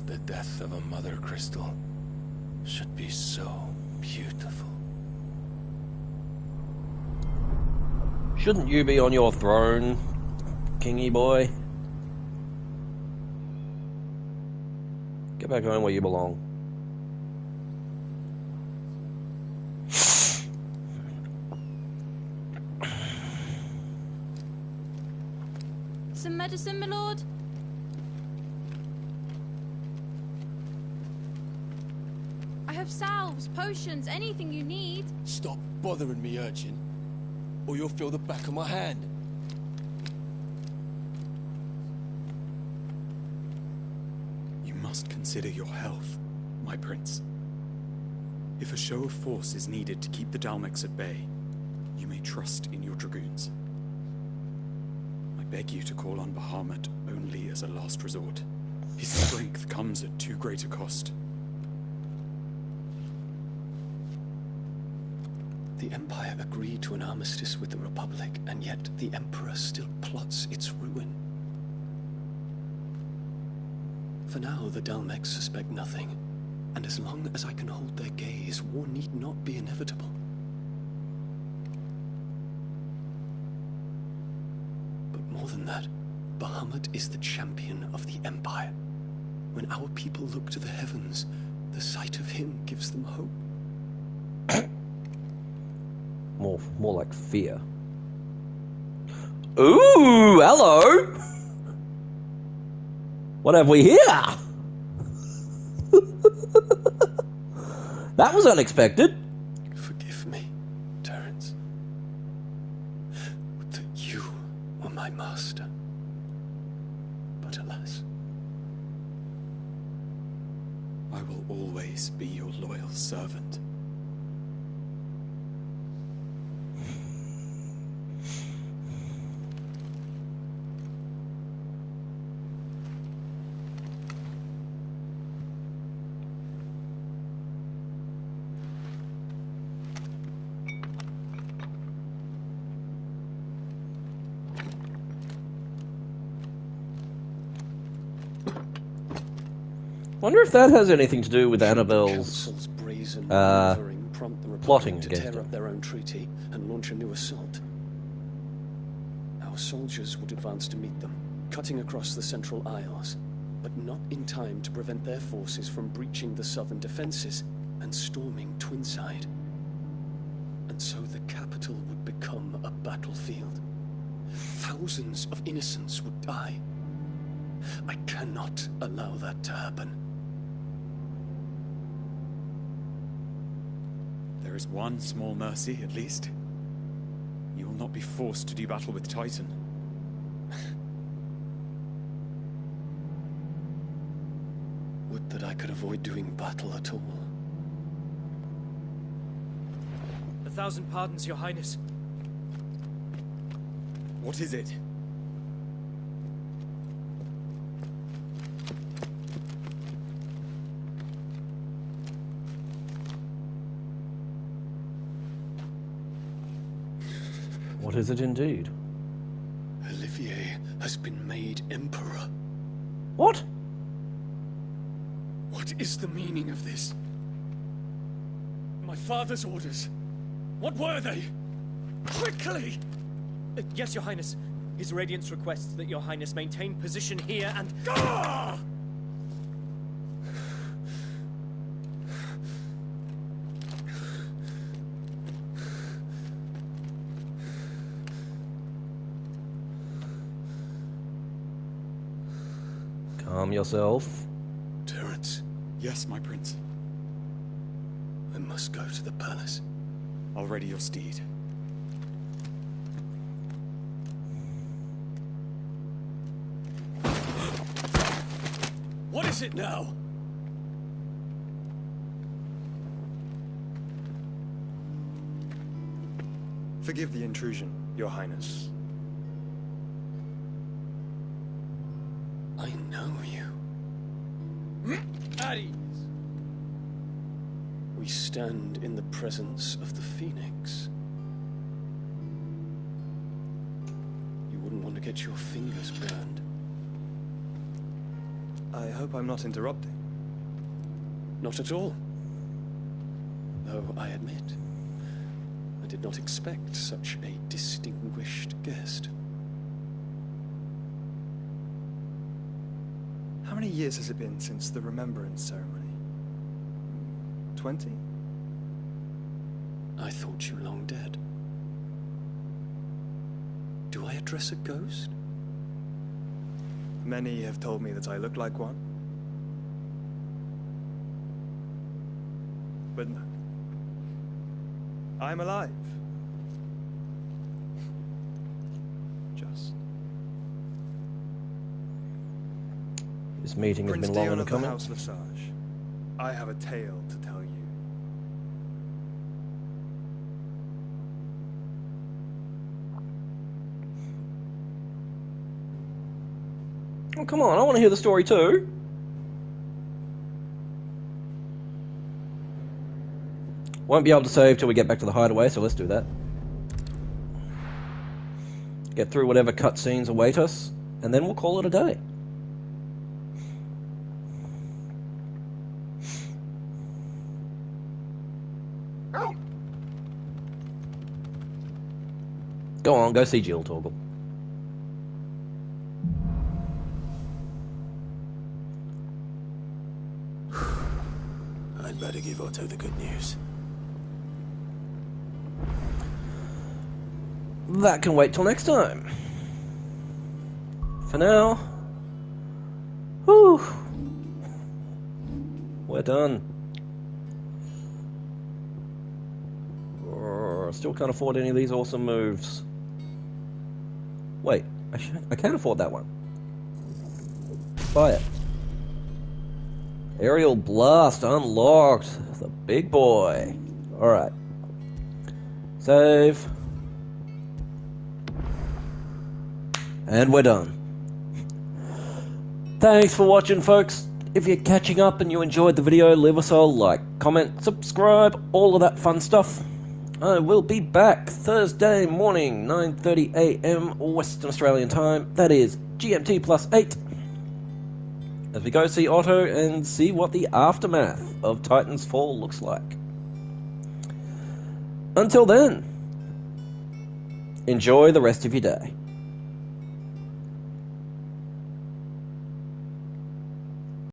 The death of a mother crystal should be so beautiful. Shouldn't you be on your throne, Kingy boy? Get back home where you belong. Some medicine, my lord? I have salves, potions, anything you need. Stop bothering me, urchin, or you'll feel the back of my hand. You must consider your health, my prince. If a show of force is needed to keep the Dalmex at bay, you may trust in your dragoons. I beg you to call on Bahamut only as a last resort. His strength comes at too great a cost. The Empire agreed to an armistice with the Republic, and yet the Emperor still plots its ruin. For now, the Dalmex suspect nothing, and as long as I can hold their gaze, war need not be inevitable. But more than that, Bahamut is the champion of the Empire. When our people look to the heavens, the sight of him gives them hope. More like fear. Ooh, hello! What have we here? That was unexpected. Forgive me, Terence. Would that you were my master. But alas. I will always be your loyal servant. Wonder if that has anything to do with Annabelle's brazen prompt the plotting Republic to against tear him. up their own treaty and launch a new assault. Our soldiers would advance to meet them, cutting across the Central Isles, but not in time to prevent their forces from breaching the southern defenses and storming Twinside. And so the capital would become a battlefield. Thousands of innocents would die. I cannot allow that to happen. There is one small mercy, at least. You will not be forced to do battle with Titan. Would that I could avoid doing battle at all. 1,000 pardons, Your Highness. What is it? What is it indeed? Olivier has been made Emperor. What? What is the meaning of this? My father's orders. What were they? Quickly! Yes, Your Highness. His Radiance requests that Your Highness maintain position here and... Gah! Calm yourself. Terence. Yes, my prince. I must go to the palace. I'll ready your steed. What is it now? Forgive the intrusion, Your Highness. I know you. At ease. We stand in the presence of the Phoenix. You wouldn't want to get your fingers burned. I hope I'm not interrupting. Not at all. Though I admit, I did not expect such a distinguished guest. How many years has it been since the Remembrance ceremony? 20? I thought you long dead. Do I address a ghost? Many have told me that I look like one. But no. I'm alive. Just. This meeting has Prince been long Dion in of the coming. House Lesage. I have a tale to tell you. Oh, come on, I want to hear the story too. Won't be able to save till we get back to the hideaway, so let's do that. Get through whatever cutscenes await us, and then we'll call it a day. Go on, go see Jill, Torgal. I'd better give Otto the good news. That can wait till next time. For now, whew, we're done. Still can't afford any of these awesome moves. Wait, I can afford that one. Buy it. Aerial Blast unlocked. The big boy. Alright. Save. And we're done. Thanks for watching, folks. If you're catching up and you enjoyed the video, leave us a like, comment, subscribe, all of that fun stuff. I will be back Thursday morning, 9:30 AM Western Australian time. That is GMT +8. As we go see Otto and see what the aftermath of Titan's Fall looks like. Until then, enjoy the rest of your day.